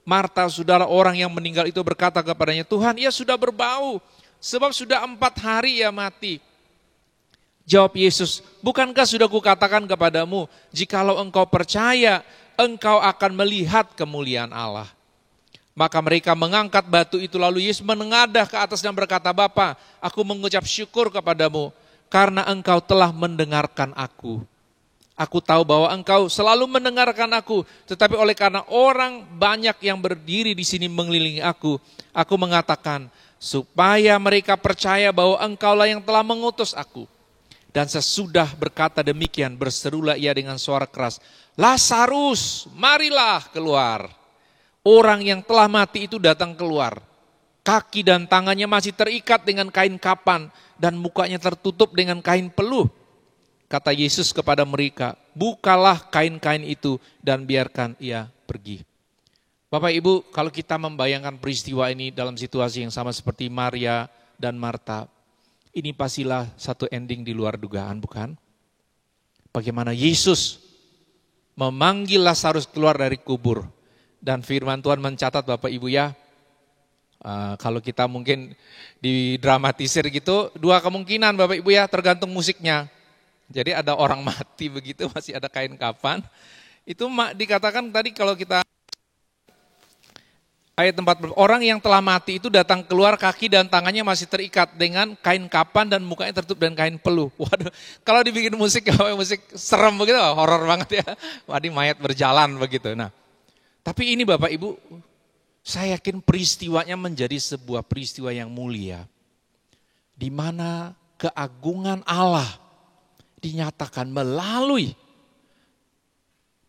S3: Marta, saudara orang yang meninggal itu berkata kepadanya, Tuhan, ia sudah berbau, sebab sudah 4 hari ia mati. Jawab Yesus, bukankah sudah kukatakan kepadamu, jikalau engkau percaya, engkau akan melihat kemuliaan Allah. Maka mereka mengangkat batu itu, lalu Yesus menengadah ke atas dan berkata, Bapa, aku mengucap syukur kepadamu, karena engkau telah mendengarkan aku. Aku tahu bahwa engkau selalu mendengarkan aku, tetapi oleh karena orang banyak yang berdiri di sini mengelilingi aku mengatakan, supaya mereka percaya bahwa engkaulah yang telah mengutus aku. Dan sesudah berkata demikian, berserulah ia dengan suara keras, Lazarus, marilah keluar. Orang yang telah mati itu datang keluar. Kaki dan tangannya masih terikat dengan kain kapan, dan mukanya tertutup dengan kain peluh. Kata Yesus kepada mereka, bukalah kain-kain itu dan biarkan ia pergi. Bapak Ibu, kalau kita membayangkan peristiwa ini dalam situasi yang sama seperti Maria dan Marta, ini pastilah satu ending di luar dugaan, bukan? Bagaimana Yesus memanggil Lazarus keluar dari kubur. Dan firman Tuhan mencatat Bapak Ibu ya, kalau kita mungkin didramatisir gitu, dua kemungkinan Bapak Ibu ya, tergantung musiknya. Jadi ada orang mati begitu, masih ada kain kapan. Itu dikatakan tadi kalau kita ayat 40, orang yang telah mati itu datang keluar, kaki dan tangannya masih terikat dengan kain kapan dan mukanya tertutup dengan kain peluh. Waduh, kalau dibikin musik serem begitu, horor banget ya. Waduh, mayat berjalan begitu. Nah, tapi ini Bapak Ibu, saya yakin peristiwanya menjadi sebuah peristiwa yang mulia, di mana keagungan Allah dinyatakan melalui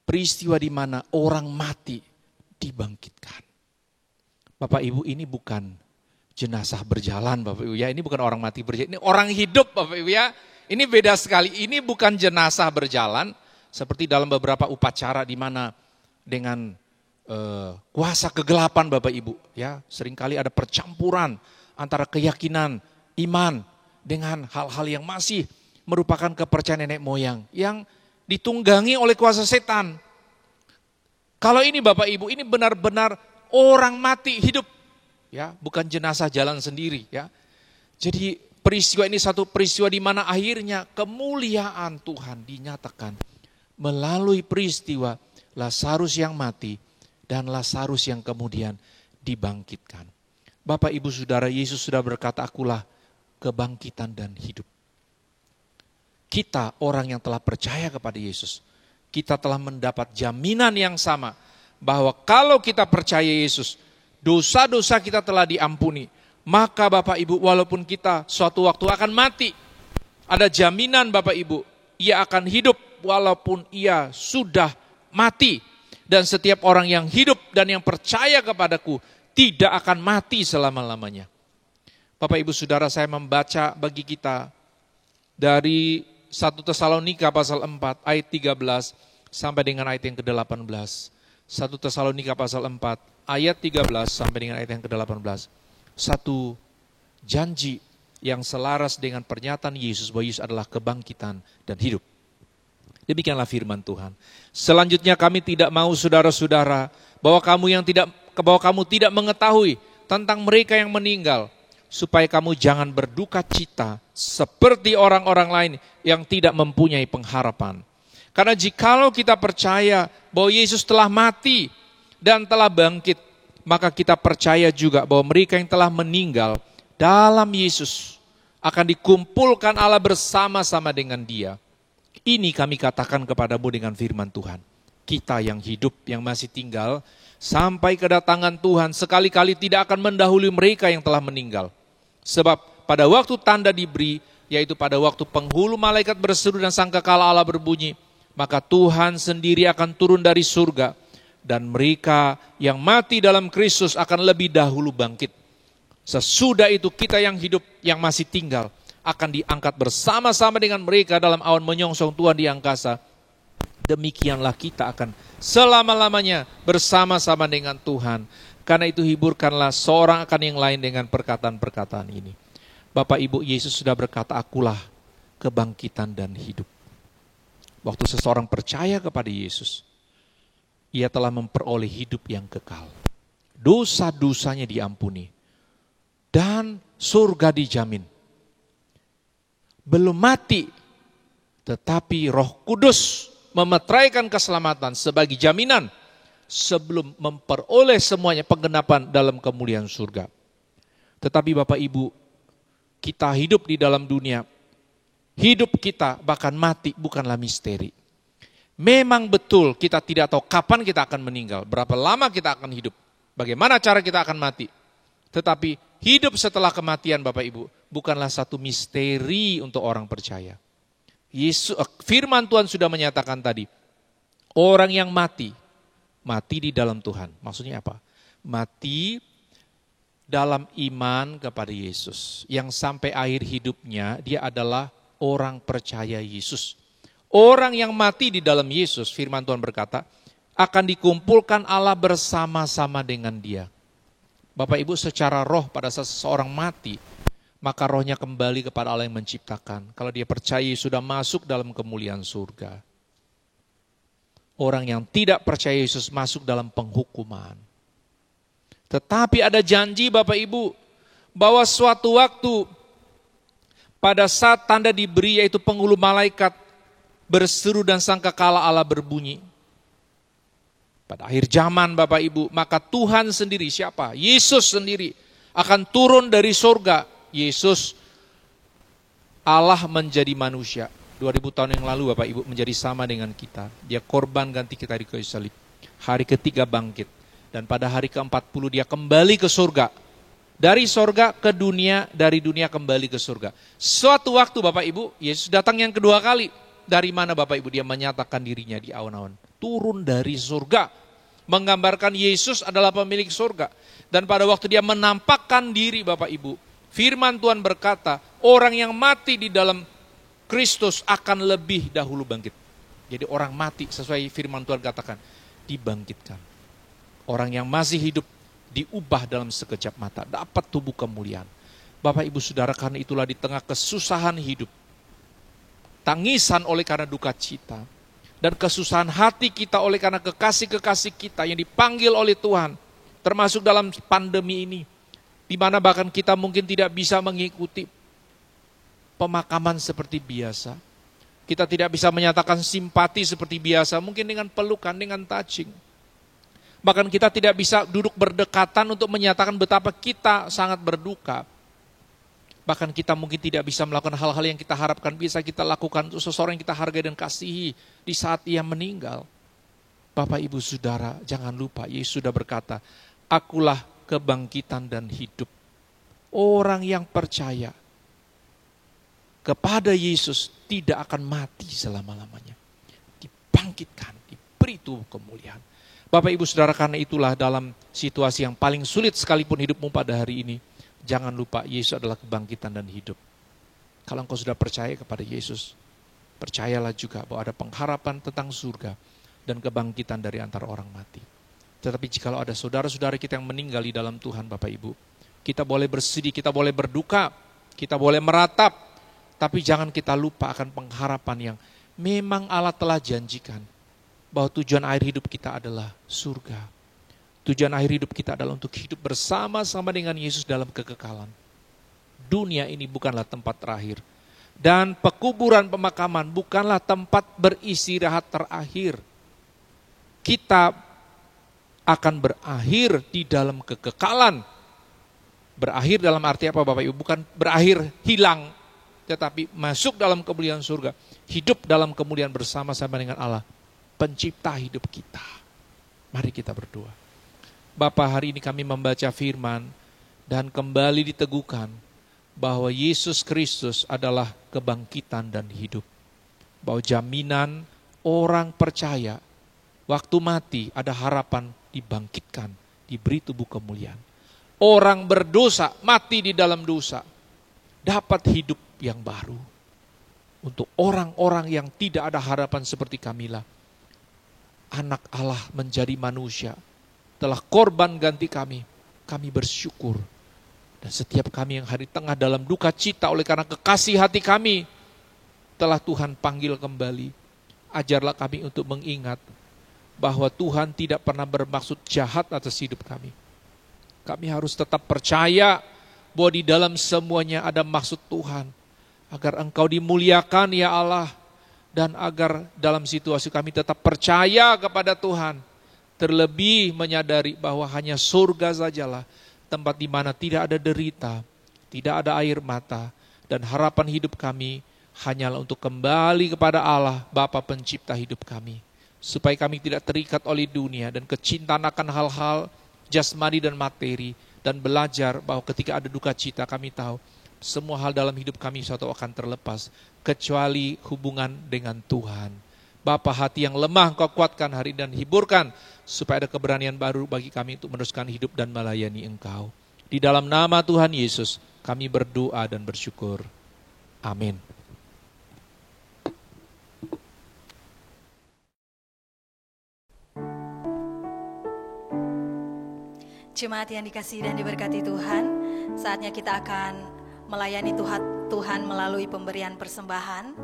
S3: peristiwa di mana orang mati dibangkitkan. Bapak Ibu, ini bukan jenazah berjalan Bapak Ibu ya, ini bukan orang mati berjalan, ini orang hidup Bapak Ibu ya. Ini beda sekali, ini bukan jenazah berjalan seperti dalam beberapa upacara di mana dengan kuasa kegelapan Bapak Ibu ya, seringkali ada percampuran antara keyakinan iman dengan hal-hal yang masih merupakan kepercayaan nenek moyang yang ditunggangi oleh kuasa setan. Kalau ini Bapak Ibu, ini benar-benar orang mati hidup, ya, bukan jenazah jalan sendiri, ya. Jadi peristiwa ini satu peristiwa di mana akhirnya kemuliaan Tuhan dinyatakan melalui peristiwa Lazarus yang mati dan Lazarus yang kemudian dibangkitkan. Bapak Ibu Saudara, Yesus sudah berkata, akulah kebangkitan dan hidup. Kita orang yang telah percaya kepada Yesus, kita telah mendapat jaminan yang sama, bahwa kalau kita percaya Yesus, dosa-dosa kita telah diampuni. Maka Bapak Ibu, walaupun kita suatu waktu akan mati, ada jaminan Bapak Ibu, ia akan hidup walaupun ia sudah mati. Dan setiap orang yang hidup dan yang percaya kepadaku tidak akan mati selama-lamanya. Bapak Ibu Saudara, saya membaca bagi kita dari 1 Tesalonika pasal 4 ayat 13 sampai dengan ayat yang ke-18. 1 Tesalonika pasal 4 ayat 13 sampai dengan ayat yang ke-18. Satu janji yang selaras dengan pernyataan Yesus bahwa Yesus adalah kebangkitan dan hidup. Demikianlah firman Tuhan. Selanjutnya kami tidak mau saudara-saudara bahwa kamu tidak mengetahui tentang mereka yang meninggal, supaya kamu jangan berduka cita seperti orang-orang lain yang tidak mempunyai pengharapan. Karena jikalau kita percaya bahwa Yesus telah mati dan telah bangkit, maka kita percaya juga bahwa mereka yang telah meninggal dalam Yesus akan dikumpulkan Allah bersama-sama dengan Dia. Ini kami katakan kepadamu dengan firman Tuhan. Kita yang hidup, yang masih tinggal, sampai kedatangan Tuhan sekali-kali tidak akan mendahului mereka yang telah meninggal. Sebab pada waktu tanda diberi, yaitu pada waktu penghulu malaikat berseru dan sangkakala Allah berbunyi, maka Tuhan sendiri akan turun dari surga, dan mereka yang mati dalam Kristus akan lebih dahulu bangkit. Sesudah itu kita yang hidup, yang masih tinggal, akan diangkat bersama-sama dengan mereka dalam awan menyongsong Tuhan di angkasa. Demikianlah kita akan selama-lamanya bersama-sama dengan Tuhan. Karena itu hiburkanlah seorang akan yang lain dengan perkataan-perkataan ini. Bapak Ibu, Yesus sudah berkata, akulah kebangkitan dan hidup. Waktu seseorang percaya kepada Yesus, ia telah memperoleh hidup yang kekal. Dosa-dosanya diampuni. Dan surga dijamin. Belum mati, Tetapi Roh Kudus memeteraikan keselamatan sebagai jaminan sebelum memperoleh semuanya penggenapan dalam kemuliaan surga. Tetapi Bapak Ibu, kita hidup di dalam dunia, hidup kita bahkan mati bukanlah misteri. Memang betul kita tidak tahu kapan kita akan meninggal, berapa lama kita akan hidup, bagaimana cara kita akan mati. Tetapi hidup setelah kematian Bapak Ibu bukanlah satu misteri untuk orang percaya. Firman Tuhan sudah menyatakan tadi, orang yang mati di dalam Tuhan. Maksudnya apa? Mati dalam iman kepada Yesus. Yang sampai akhir hidupnya dia adalah orang percaya Yesus. Orang yang mati di dalam Yesus, firman Tuhan berkata, akan dikumpulkan Allah bersama-sama dengan dia. Bapak Ibu, secara roh pada saat seseorang mati, maka rohnya kembali kepada Allah yang menciptakan. Kalau dia percaya sudah masuk dalam kemuliaan surga. Orang yang tidak percaya Yesus masuk dalam penghukuman. Tetapi ada janji Bapak Ibu, bahwa suatu waktu pada saat tanda diberi, yaitu penghulu malaikat berseru dan sangkakala Allah berbunyi. Pada akhir zaman Bapak Ibu, maka Tuhan sendiri, siapa? Yesus sendiri akan turun dari surga. Yesus, Allah menjadi manusia. 2000 tahun yang lalu Bapak Ibu menjadi sama dengan kita. Dia korban ganti kita di kayu salib. Hari ketiga bangkit. Dan pada hari ke-40 dia kembali ke surga. Dari surga ke dunia, dari dunia kembali ke surga. Suatu waktu Bapak Ibu, Yesus datang yang kedua kali. Dari mana Bapak Ibu? Dia menyatakan dirinya di awan-awan. Turun dari surga. Menggambarkan Yesus adalah pemilik surga. Dan pada waktu dia menampakkan diri Bapak Ibu, firman Tuhan berkata, orang yang mati di dalam Kristus akan lebih dahulu bangkit. Jadi orang mati sesuai firman Tuhan katakan, dibangkitkan. Orang yang masih hidup diubah dalam sekejap mata, dapat tubuh kemuliaan. Bapak Ibu Saudara, karena itulah di tengah kesusahan hidup, tangisan oleh karena duka cita, dan kesusahan hati kita oleh karena kekasih-kekasih kita yang dipanggil oleh Tuhan, termasuk dalam pandemi ini, di mana bahkan kita mungkin tidak bisa mengikuti pemakaman seperti biasa. Kita tidak bisa menyatakan simpati seperti biasa, mungkin dengan pelukan, dengan touching. Bahkan kita tidak bisa duduk berdekatan untuk menyatakan betapa kita sangat berduka. Bahkan kita mungkin tidak bisa melakukan hal-hal yang kita harapkan bisa kita lakukan untuk seseorang yang kita hargai dan kasihi di saat ia meninggal. Bapak Ibu Saudara, jangan lupa Yesus sudah berkata, akulah kebangkitan dan hidup. Orang yang percaya kepada Yesus tidak akan mati selama-lamanya. Dibangkitkan, diberi tubuh kemuliaan. Bapak Ibu Saudara, karena itulah dalam situasi yang paling sulit sekalipun hidupmu pada hari ini, jangan lupa Yesus adalah kebangkitan dan hidup. Kalau engkau sudah percaya kepada Yesus, percayalah juga bahwa ada pengharapan tentang surga dan kebangkitan dari antara orang mati. Tetapi jikalau ada saudara-saudara kita yang meninggal di dalam Tuhan Bapak Ibu, kita boleh bersedih, kita boleh berduka, kita boleh meratap, tapi jangan kita lupa akan pengharapan yang memang Allah telah janjikan. Bahwa tujuan akhir hidup kita adalah surga. Tujuan akhir hidup kita adalah untuk hidup bersama-sama dengan Yesus dalam kekekalan. Dunia ini bukanlah tempat terakhir. Dan pekuburan pemakaman bukanlah tempat beristirahat terakhir. Kita akan berakhir di dalam kekekalan. Berakhir dalam arti apa Bapak Ibu? Bukan berakhir hilang, tetapi masuk dalam kemuliaan surga. Hidup dalam kemuliaan bersama-sama dengan Allah, pencipta hidup kita. Mari kita berdoa. Bapa, hari ini kami membaca firman dan kembali diteguhkan bahwa Yesus Kristus adalah kebangkitan dan hidup. Bahwa jaminan orang percaya waktu mati ada harapan dibangkitkan, diberi tubuh kemuliaan. Orang berdosa, mati di dalam dosa, dapat hidup yang baru. Untuk orang-orang yang tidak ada harapan seperti kamilah, Anak Allah menjadi manusia, telah korban ganti kami bersyukur. Dan setiap kami yang hari tengah dalam duka cita oleh karena kekasih hati kami, telah Tuhan panggil kembali. Ajarlah kami untuk mengingat bahwa Tuhan tidak pernah bermaksud jahat atas hidup kami. Kami harus tetap percaya bahwa di dalam semuanya ada maksud Tuhan. Agar Engkau dimuliakan ya Allah. Dan agar dalam situasi kami tetap percaya kepada Tuhan. Terlebih menyadari bahwa hanya surga sajalah tempat di mana tidak ada derita, tidak ada air mata. Dan harapan hidup kami hanyalah untuk kembali kepada Allah, Bapa pencipta hidup kami. Supaya kami tidak terikat oleh dunia dan kecintaan akan hal-hal jasmani dan materi. Dan belajar bahwa ketika ada duka cita kami tahu semua hal dalam hidup kami suatu akan terlepas. Kecuali hubungan dengan Tuhan. Bapa, hati yang lemah Engkau kuatkan hari dan hiburkan. Supaya ada keberanian baru bagi kami untuk meneruskan hidup dan melayani Engkau. Di dalam nama Tuhan Yesus kami berdoa dan bersyukur. Amin.
S1: Jemaat yang dikasihi dan diberkati Tuhan, saatnya kita akan melayani Tuhan melalui pemberian persembahan.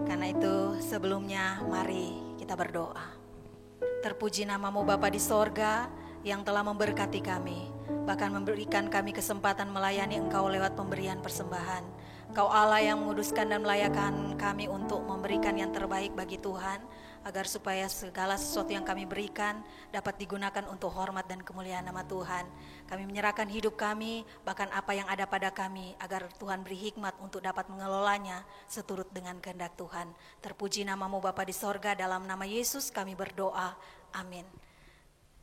S1: Karena itu sebelumnya mari kita berdoa. Terpuji namamu Bapa di sorga yang telah memberkati kami, bahkan memberikan kami kesempatan melayani Engkau lewat pemberian persembahan. Engkau Allah yang menguduskan dan melayakkan kami untuk memberikan yang terbaik bagi Tuhan, agar supaya segala sesuatu yang kami berikan dapat digunakan untuk hormat dan kemuliaan nama Tuhan. Kami menyerahkan hidup kami, bahkan apa yang ada pada kami, agar Tuhan beri hikmat untuk dapat mengelolanya seturut dengan kehendak Tuhan. Terpuji namamu Bapa di sorga, dalam nama Yesus kami berdoa. Amin.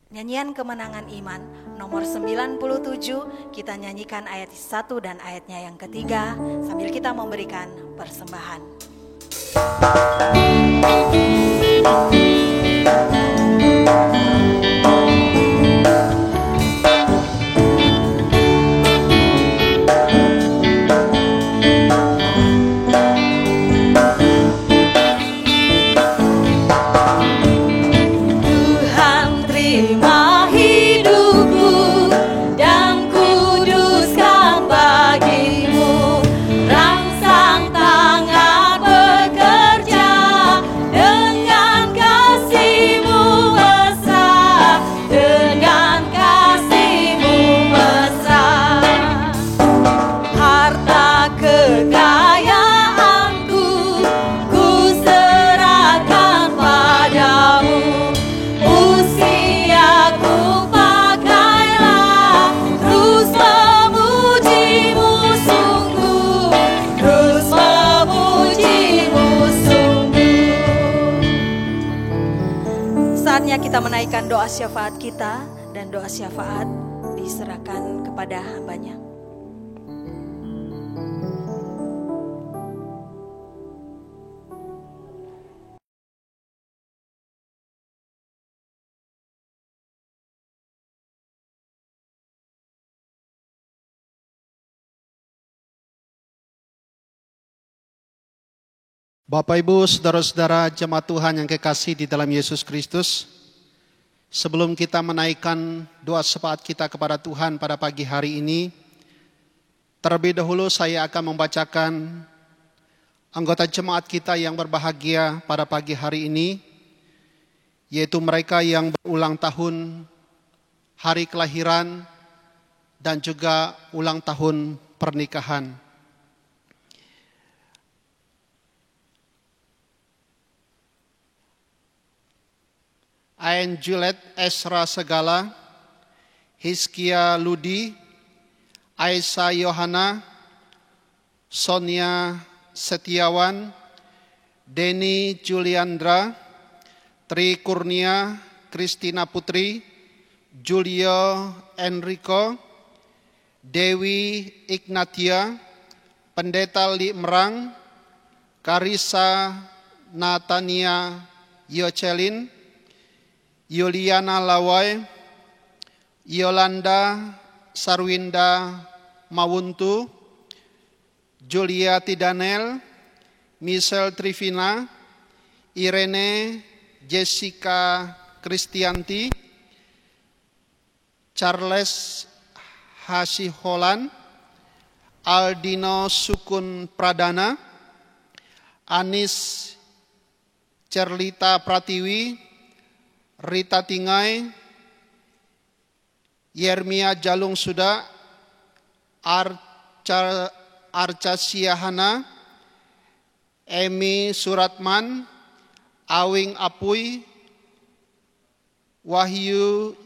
S1: Nyanyian Kemenangan Iman nomor 97, kita nyanyikan ayat 1 dan ayatnya yang ketiga sambil kita memberikan persembahan. Kita menaikkan doa syafaat kita, dan doa syafaat diserahkan kepada hambanya.
S4: Bapak, Ibu, saudara-saudara jemaat Tuhan yang kekasih di dalam Yesus Kristus, sebelum kita menaikkan doa syafaat kita kepada Tuhan pada pagi hari ini, terlebih dahulu saya akan membacakan anggota jemaat kita yang berbahagia pada pagi hari ini, yaitu mereka yang berulang tahun hari kelahiran dan juga ulang tahun pernikahan. Ain Juliet Esra Segala, Hizkia Ludi, Aisyah Yohana, Sonia Setiawan, Denny Juliandra, Tri Kurnia, Kristina Putri, Julio Enrico, Dewi Ignatia, Pendeta Li Merang, Karisa Natania Yocelin, Yuliana Lawai, Yolanda Sarwinda Mawuntu, Juliati Daniel, Michelle Trivina, Irene Jessica Kristianti, Charles Hasiholan, Aldino Sukun Pradana, Anis Cerlita Pratiwi, Rita Tingai, Yermia Jalung Suda, Arca Siahana, Emi Suratman, Awing Apui, Wahyu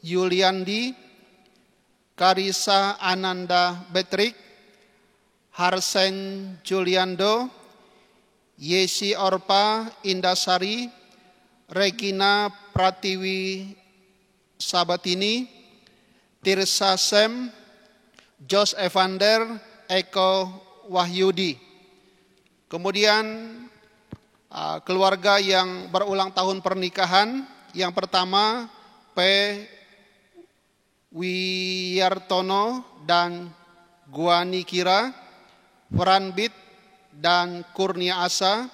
S4: Yuliandi, Karisa Ananda Betrik, Harsen Juliando, Yesi Orpa Indasari, Regina Pratiwi Sabatini, Tirsa Sem, Jos Evander, Eko Wahyudi. Kemudian keluarga yang berulang tahun pernikahan, yang pertama P. Wiyartono dan Guani Kira, Franbit dan Kurnia Asa,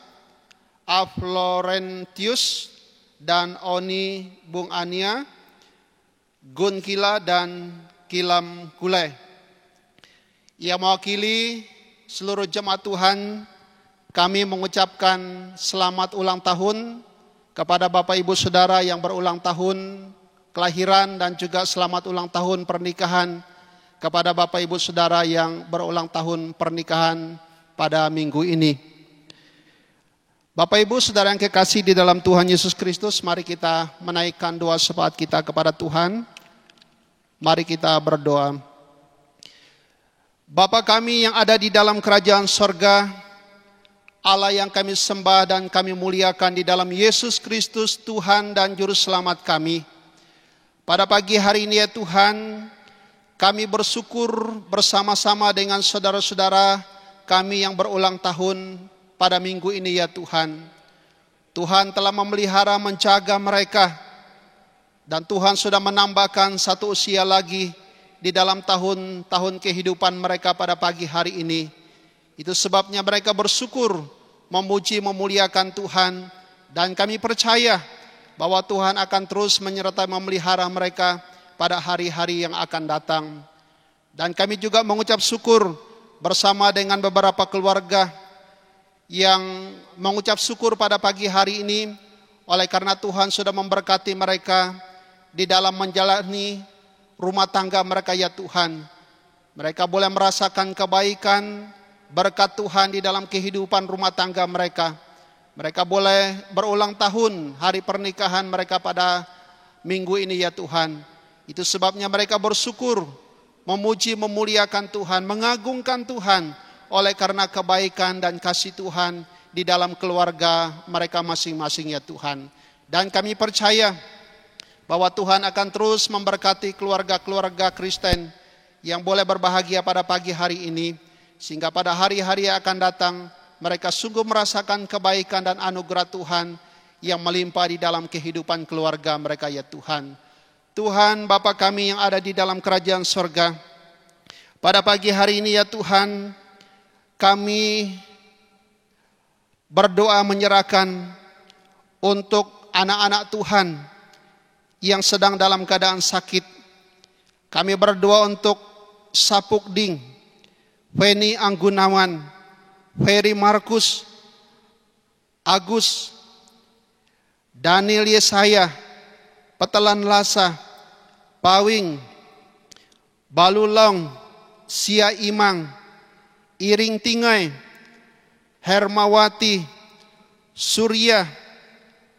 S4: A. Florentius dan Oni Bung Ania, Gun Kila dan Kilam Kule. Yang mewakili seluruh jemaat Tuhan, kami mengucapkan selamat ulang tahun kepada Bapak Ibu Saudara yang berulang tahun kelahiran dan juga selamat ulang tahun pernikahan kepada Bapak Ibu Saudara yang berulang tahun pernikahan pada minggu ini. Bapak Ibu Saudara yang kekasih di dalam Tuhan Yesus Kristus, mari kita menaikkan doa syafaat kita kepada Tuhan. Mari kita berdoa. Bapa kami yang ada di dalam kerajaan sorga, Allah yang kami sembah dan kami muliakan di dalam Yesus Kristus Tuhan dan Juru Selamat kami. Pada pagi hari ini ya Tuhan, kami bersyukur bersama-sama dengan saudara-saudara kami yang berulang tahun pada minggu ini ya Tuhan. Tuhan telah memelihara menjaga mereka dan Tuhan sudah menambahkan satu usia lagi di dalam tahun-tahun kehidupan mereka pada pagi hari ini. Itu sebabnya mereka bersyukur, memuji, memuliakan Tuhan, dan kami percaya bahwa Tuhan akan terus menyertai memelihara mereka pada hari-hari yang akan datang. Dan kami juga mengucap syukur bersama dengan beberapa keluarga yang mengucap syukur pada pagi hari ini oleh karena Tuhan sudah memberkati mereka di dalam menjalani rumah tangga mereka ya Tuhan. Mereka boleh merasakan kebaikan, berkat Tuhan di dalam kehidupan rumah tangga mereka. Mereka boleh berulang tahun hari pernikahan mereka pada minggu ini ya Tuhan. Itu sebabnya mereka bersyukur, memuji, memuliakan Tuhan, mengagungkan Tuhan oleh karena kebaikan dan kasih Tuhan di dalam keluarga mereka masing-masing ya Tuhan. Dan kami percaya bahwa Tuhan akan terus memberkati keluarga-keluarga Kristen yang boleh berbahagia pada pagi hari ini, sehingga pada hari-hari yang akan datang mereka sungguh merasakan kebaikan dan anugerah Tuhan yang melimpah di dalam kehidupan keluarga mereka ya Tuhan. Tuhan Bapa kami yang ada di dalam kerajaan sorga, pada pagi hari ini ya Tuhan, kami berdoa menyerahkan untuk anak-anak Tuhan yang sedang dalam keadaan sakit. Kami berdoa untuk Sapuk Ding, Feni Anggunawan, Ferry Markus, Agus, Daniel Yesaya, Petelan Lasa, Pawing, Balulong, Sia Imang, Iring Tingai, Hermawati, Surya,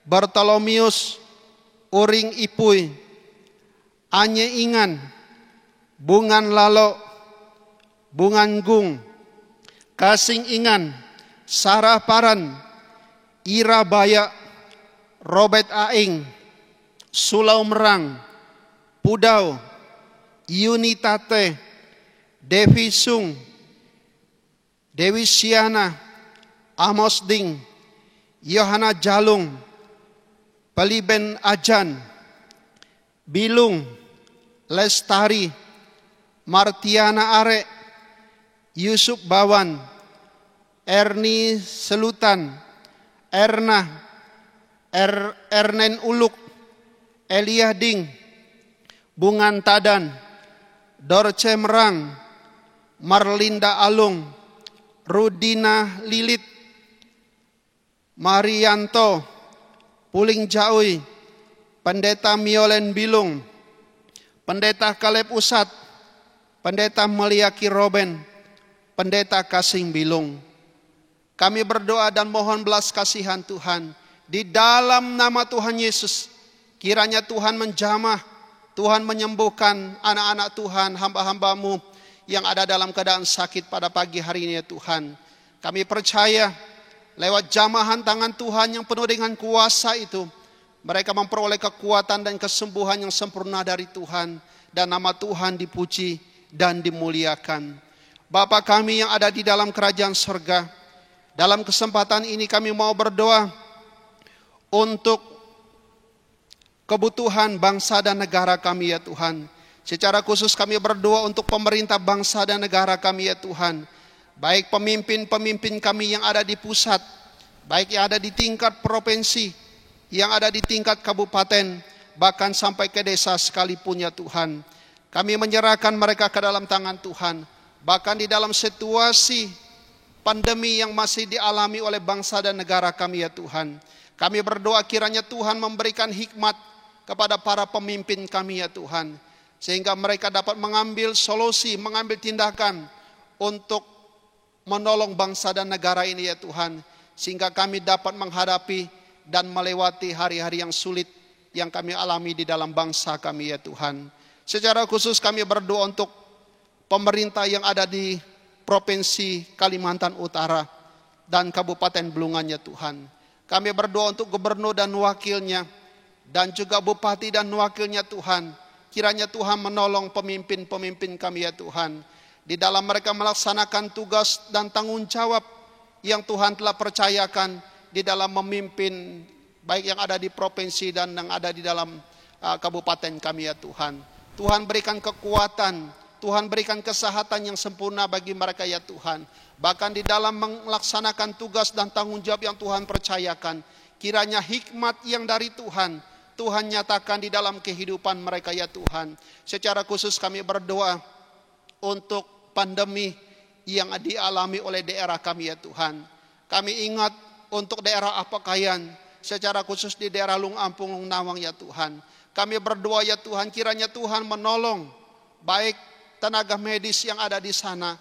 S4: Bartolomius, Uring Ipui, Anye Ingan, Bungan Lalo, Bungan Gung, Kasing Ingan, Sarah Paran, Ira Baya, Robert Aing, Sulau Merang, Pudau, Yunitate, Devi Sung, Dewi Siana, Amos Ding, Yohana Jalung, Peliben Ajan, Bilung, Lestari, Martiana Are, Yusuf Bawan, Erni Selutan, Erna, Ernen Uluk, Elia Ding, Bungan Tadan, Dorce Merang, Marlinda Alung, Rudina Lilit, Marianto, Puling Jaui, Pendeta Miolen Bilung, Pendeta Kaleb Usat, Pendeta Meliaki Roben, Pendeta Kasing Bilung. Kami berdoa dan mohon belas kasihan Tuhan Di dalam nama Tuhan Yesus, kiranya Tuhan menjamah, Tuhan menyembuhkan anak-anak Tuhan, hamba-hamba-Mu yang ada dalam keadaan sakit pada pagi hari ini ya Tuhan. Kami percaya lewat jamahan tangan Tuhan yang penuh dengan kuasa itu, mereka memperoleh kekuatan dan kesembuhan yang sempurna dari Tuhan. Dan nama Tuhan dipuji dan dimuliakan. Bapa kami yang ada di dalam kerajaan surga, dalam kesempatan ini kami mau berdoa untuk kebutuhan bangsa dan negara kami ya Tuhan. Secara khusus kami berdoa untuk pemerintah bangsa dan negara kami ya Tuhan. Baik pemimpin-pemimpin kami yang ada di pusat, baik yang ada di tingkat provinsi, yang ada di tingkat kabupaten, bahkan sampai ke desa sekalipun ya Tuhan. Kami menyerahkan mereka ke dalam tangan Tuhan. Bahkan di dalam situasi pandemi yang masih dialami oleh bangsa dan negara kami ya Tuhan. Kami berdoa kiranya Tuhan memberikan hikmat kepada para pemimpin kami ya Tuhan. Sehingga mereka dapat mengambil solusi, mengambil tindakan untuk menolong bangsa dan negara ini ya Tuhan. Sehingga kami dapat menghadapi dan melewati hari-hari yang sulit yang kami alami di dalam bangsa kami ya Tuhan. Secara khusus kami berdoa untuk pemerintah yang ada di Provinsi Kalimantan Utara dan Kabupaten Blungan ya Tuhan. Kami berdoa untuk gubernur dan wakilnya, dan juga bupati dan wakilnya Tuhan. Kiranya Tuhan menolong pemimpin-pemimpin kami ya Tuhan, di dalam mereka melaksanakan tugas dan tanggung jawab yang Tuhan telah percayakan di dalam memimpin, baik yang ada di provinsi dan yang ada di dalam kabupaten kami ya Tuhan. Tuhan berikan kekuatan, Tuhan berikan kesehatan yang sempurna bagi mereka ya Tuhan. Bahkan di dalam melaksanakan tugas dan tanggung jawab yang Tuhan percayakan, kiranya hikmat yang dari Tuhan, Tuhan nyatakan di dalam kehidupan mereka ya Tuhan. Secara khusus kami berdoa untuk pandemi yang dialami oleh daerah kami ya Tuhan. Kami ingat untuk daerah Apakayan, secara khusus di daerah Lung Ampung, Lung Nawang ya Tuhan. Kami berdoa ya Tuhan, kiranya Tuhan menolong baik tenaga medis yang ada di sana,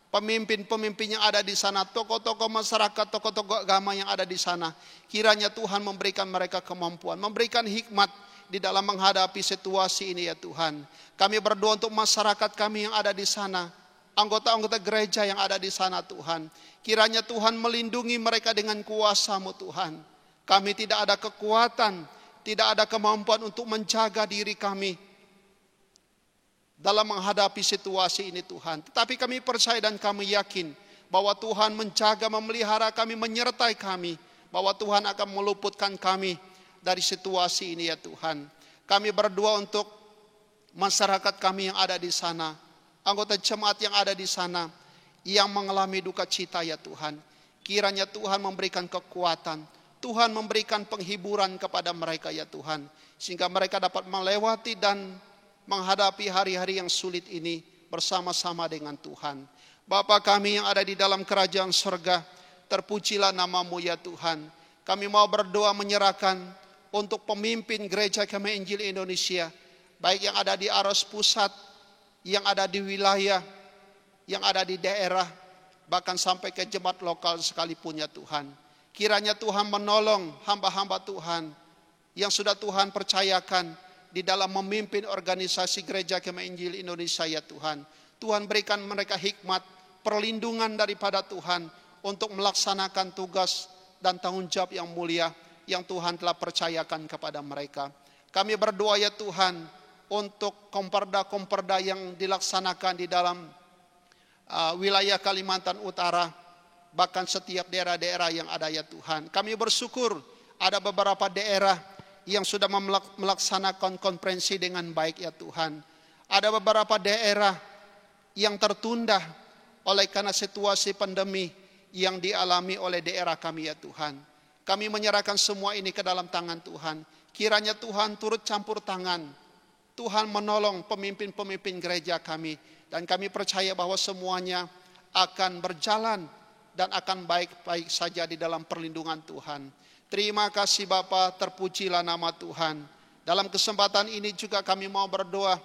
S4: pemimpin-pemimpin yang ada di sana, tokoh-tokoh masyarakat, tokoh-tokoh agama yang ada di sana. Kiranya Tuhan memberikan mereka kemampuan, memberikan hikmat di dalam menghadapi situasi ini ya Tuhan. Kami berdoa untuk masyarakat kami yang ada di sana, anggota-anggota gereja yang ada di sana Tuhan. Kiranya Tuhan melindungi mereka dengan kuasa-Mu Tuhan. Kami tidak ada kekuatan, tidak ada kemampuan untuk menjaga diri kami dalam menghadapi situasi ini Tuhan. Tetapi kami percaya dan kami yakin bahwa Tuhan menjaga, memelihara kami, menyertai kami, bahwa Tuhan akan meluputkan kami dari situasi ini ya Tuhan. Kami berdoa untuk masyarakat kami yang ada di sana, anggota jemaat yang ada di sana, yang mengalami duka cita ya Tuhan. Kiranya Tuhan memberikan kekuatan, Tuhan memberikan penghiburan kepada mereka ya Tuhan. Sehingga mereka dapat melewati dan menghadapi hari-hari yang sulit ini bersama-sama dengan Tuhan. Bapa kami yang ada di dalam kerajaan surga, terpujilah nama-Mu ya Tuhan. Kami mau berdoa menyerahkan untuk pemimpin gereja Kemah Injil Indonesia, baik yang ada di Aros Pusat, yang ada di wilayah, yang ada di daerah, bahkan sampai ke jemaat lokal sekalipun ya Tuhan. Kiranya Tuhan menolong hamba-hamba Tuhan yang sudah Tuhan percayakan di dalam memimpin organisasi gereja Kemah Injil Indonesia ya Tuhan. Tuhan berikan mereka hikmat, perlindungan daripada Tuhan untuk melaksanakan tugas dan tanggung jawab yang mulia yang Tuhan telah percayakan kepada mereka. Kami berdoa ya Tuhan untuk komperda-komperda yang dilaksanakan di dalam wilayah Kalimantan Utara, bahkan setiap daerah-daerah yang ada ya Tuhan. Kami bersyukur ada beberapa daerah yang sudah melaksanakan konferensi dengan baik ya Tuhan. Ada beberapa daerah yang tertunda oleh karena situasi pandemi yang dialami oleh daerah kami ya Tuhan. Kami menyerahkan semua ini ke dalam tangan Tuhan. Kiranya Tuhan turut campur tangan, Tuhan menolong pemimpin-pemimpin gereja kami. Dan kami percaya bahwa semuanya akan berjalan dan akan baik-baik saja di dalam perlindungan Tuhan. Terima kasih Bapa, terpujilah nama Tuhan. Dalam kesempatan ini juga kami mau berdoa,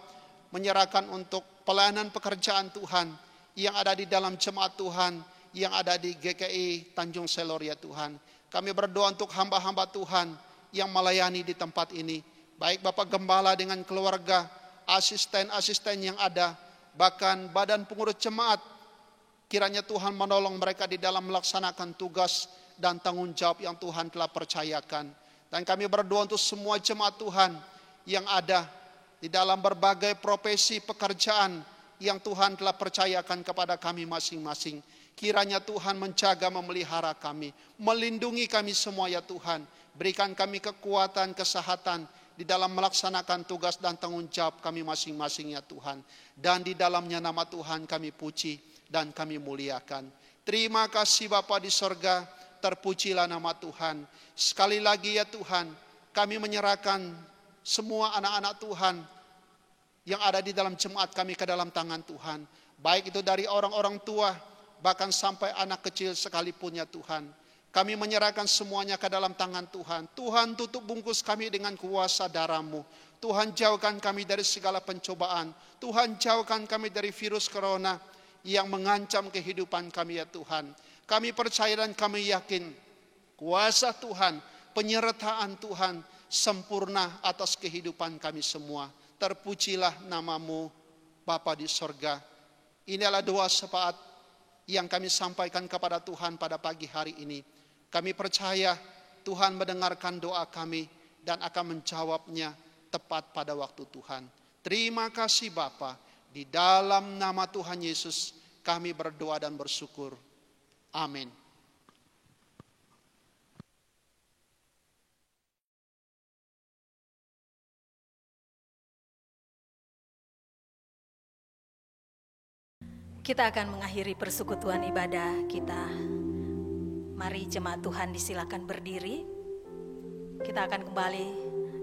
S4: menyerahkan untuk pelayanan pekerjaan Tuhan yang ada di dalam jemaat Tuhan, yang ada di GKI Tanjung Selor ya Tuhan. Kami berdoa untuk hamba-hamba Tuhan yang melayani di tempat ini. Baik Bapak Gembala dengan keluarga, asisten-asisten yang ada, bahkan badan pengurus jemaat. Kiranya Tuhan menolong mereka di dalam melaksanakan tugas dan tanggung jawab yang Tuhan telah percayakan. Dan kami berdoa untuk semua jemaat Tuhan yang ada di dalam berbagai profesi pekerjaan yang Tuhan telah percayakan kepada kami masing-masing. Kiranya Tuhan menjaga, memelihara kami, melindungi kami semua ya Tuhan. Berikan kami kekuatan, kesehatan di dalam melaksanakan tugas dan tanggung jawab kami masing-masing ya Tuhan. Dan di dalamnya nama Tuhan kami puji dan kami muliakan. Terima kasih Bapa di sorga, terpujilah nama Tuhan. Sekali lagi ya Tuhan, kami menyerahkan semua anak-anak Tuhan yang ada di dalam jemaat kami ke dalam tangan Tuhan. Baik itu dari orang-orang tua, bahkan sampai anak kecil sekalipun ya Tuhan. Kami menyerahkan semuanya ke dalam tangan Tuhan. Tuhan tutup bungkus kami dengan kuasa darah-Mu. Tuhan jauhkan kami dari segala pencobaan. Tuhan jauhkan kami dari virus corona yang mengancam kehidupan kami ya Tuhan. Kami percaya dan kami yakin kuasa Tuhan, penyertaan Tuhan sempurna atas kehidupan kami semua. Terpujilah nama-Mu Bapa di sorga. Inilah doa syafaat yang kami sampaikan kepada Tuhan pada pagi hari ini. Kami percaya Tuhan mendengarkan doa kami dan akan menjawabnya tepat pada waktu Tuhan. Terima kasih Bapa. Di dalam nama Tuhan Yesus kami berdoa dan bersyukur. Amin.
S1: Kita akan mengakhiri persekutuan ibadah kita. Mari jemaat Tuhan disilakan berdiri. Kita akan kembali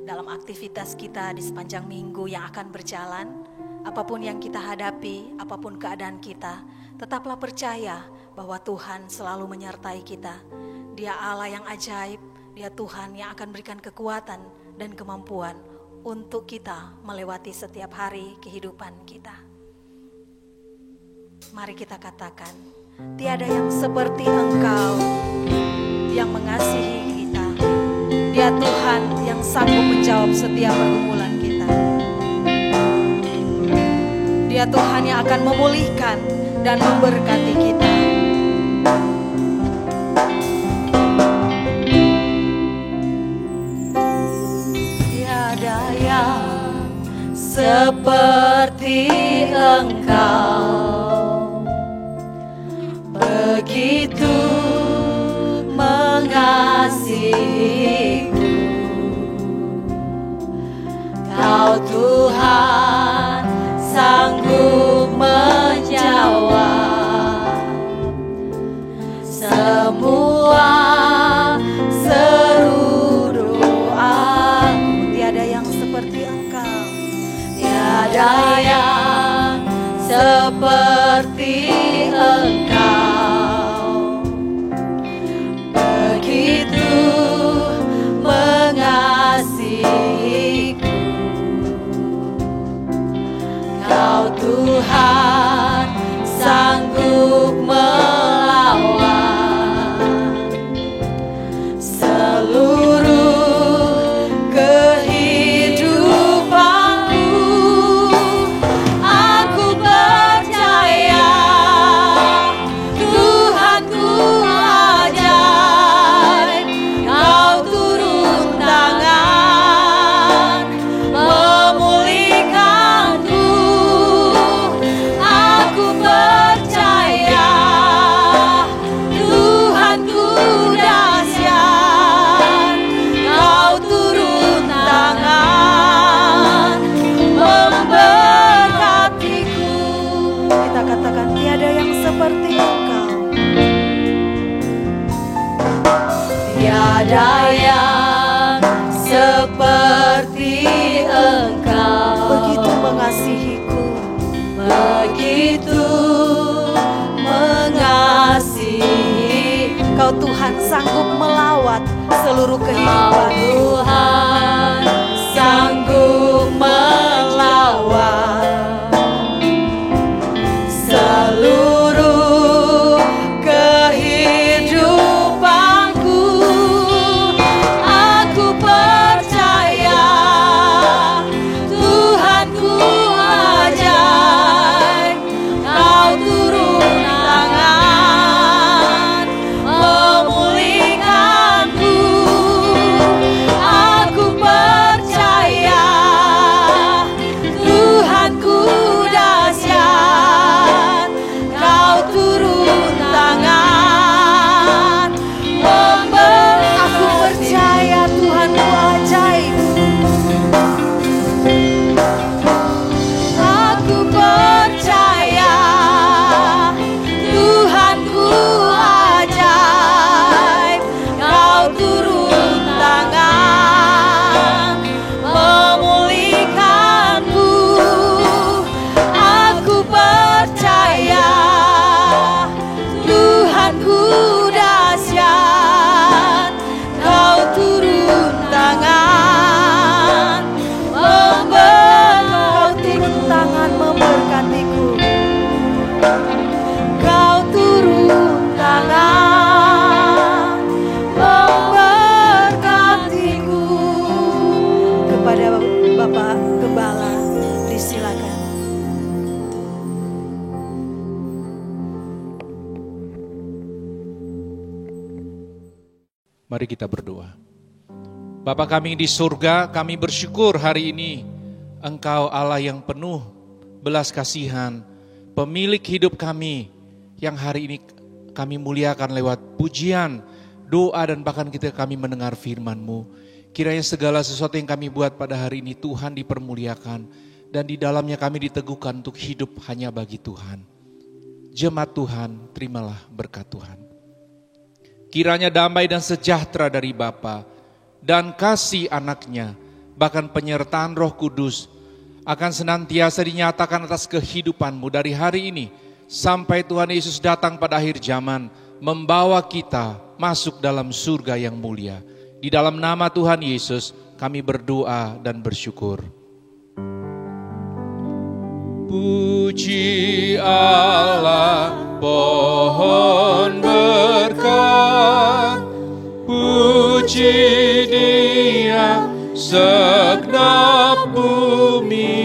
S1: dalam aktivitas kita di sepanjang minggu yang akan berjalan. Apapun yang kita hadapi, apapun keadaan kita, tetaplah percaya bahwa Tuhan selalu menyertai kita. Dia Allah yang ajaib, Dia Tuhan yang akan berikan kekuatan dan kemampuan untuk kita melewati setiap hari kehidupan kita. Mari kita katakan, tiada yang seperti Engkau yang mengasihi kita. Dia Tuhan yang sanggup menjawab setiap pergumulan kita. Dia Tuhan yang akan memulihkan dan memberkati kita. Tiada yang seperti Engkau, begitu mengasihiku. Kau Tuhan sanggup menjawab semua seru doaku. Tiada yang seperti Engkau, tiada yang seperti Engkau, begitu mengasihiku. Kau Tuhan sanggup melawan seluruh kehidupanku. Aku percaya Tuhanku ajaib. Kau turun tangan memulihkanku. Aku percaya Tuhanku dahsyat. Kau turun tangan memberkatiku. Kita katakan tiada yang seperti Engkau. Tiada yang seperti Engkau, begitu mengasihiku, begitu mengasihi. Kau Tuhan sanggup melawat seluruh kehidupan. Tuhan sanggup melawat seluruh kehidupanku. Kau turun tangan memberkatiku. Kepada Bapak Gembala disilakan.
S3: Mari kita berdoa. Bapa kami di surga, kami bersyukur hari ini Engkau Allah yang penuh belas kasihan, pemilik hidup kami, yang hari ini kami muliakan lewat pujian, doa, dan bahkan kami mendengar firman-Mu. Kiranya segala sesuatu yang kami buat pada hari ini Tuhan dipermuliakan, dan di dalamnya kami diteguhkan untuk hidup hanya bagi Tuhan. Jemaat Tuhan, terimalah berkat Tuhan. Kiranya damai dan sejahtera dari Bapa dan kasih anaknya, bahkan penyertaan Roh Kudus akan senantiasa dinyatakan atas kehidupanmu dari hari ini sampai Tuhan Yesus datang pada akhir zaman, membawa kita masuk dalam surga yang mulia. Di dalam nama Tuhan Yesus kami berdoa dan bersyukur. Puji Allah, pohon berkat, puji Dia segenap bumi,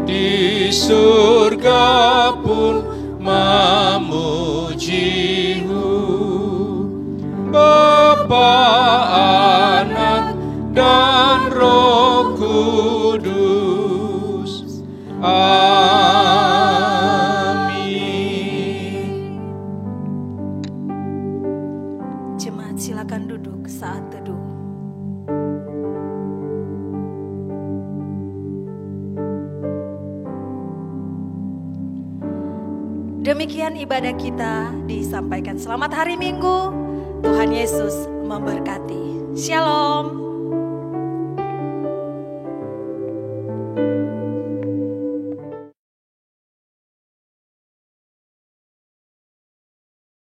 S3: di surga pun memuji-Mu. Bapa, Anak, dan Roh Kudus. Amin.
S1: Jemaat silakan duduk saat teduh. Demikian ibadah kita disampaikan. Selamat hari Minggu. Tuhan Yesus memberkati. Shalom.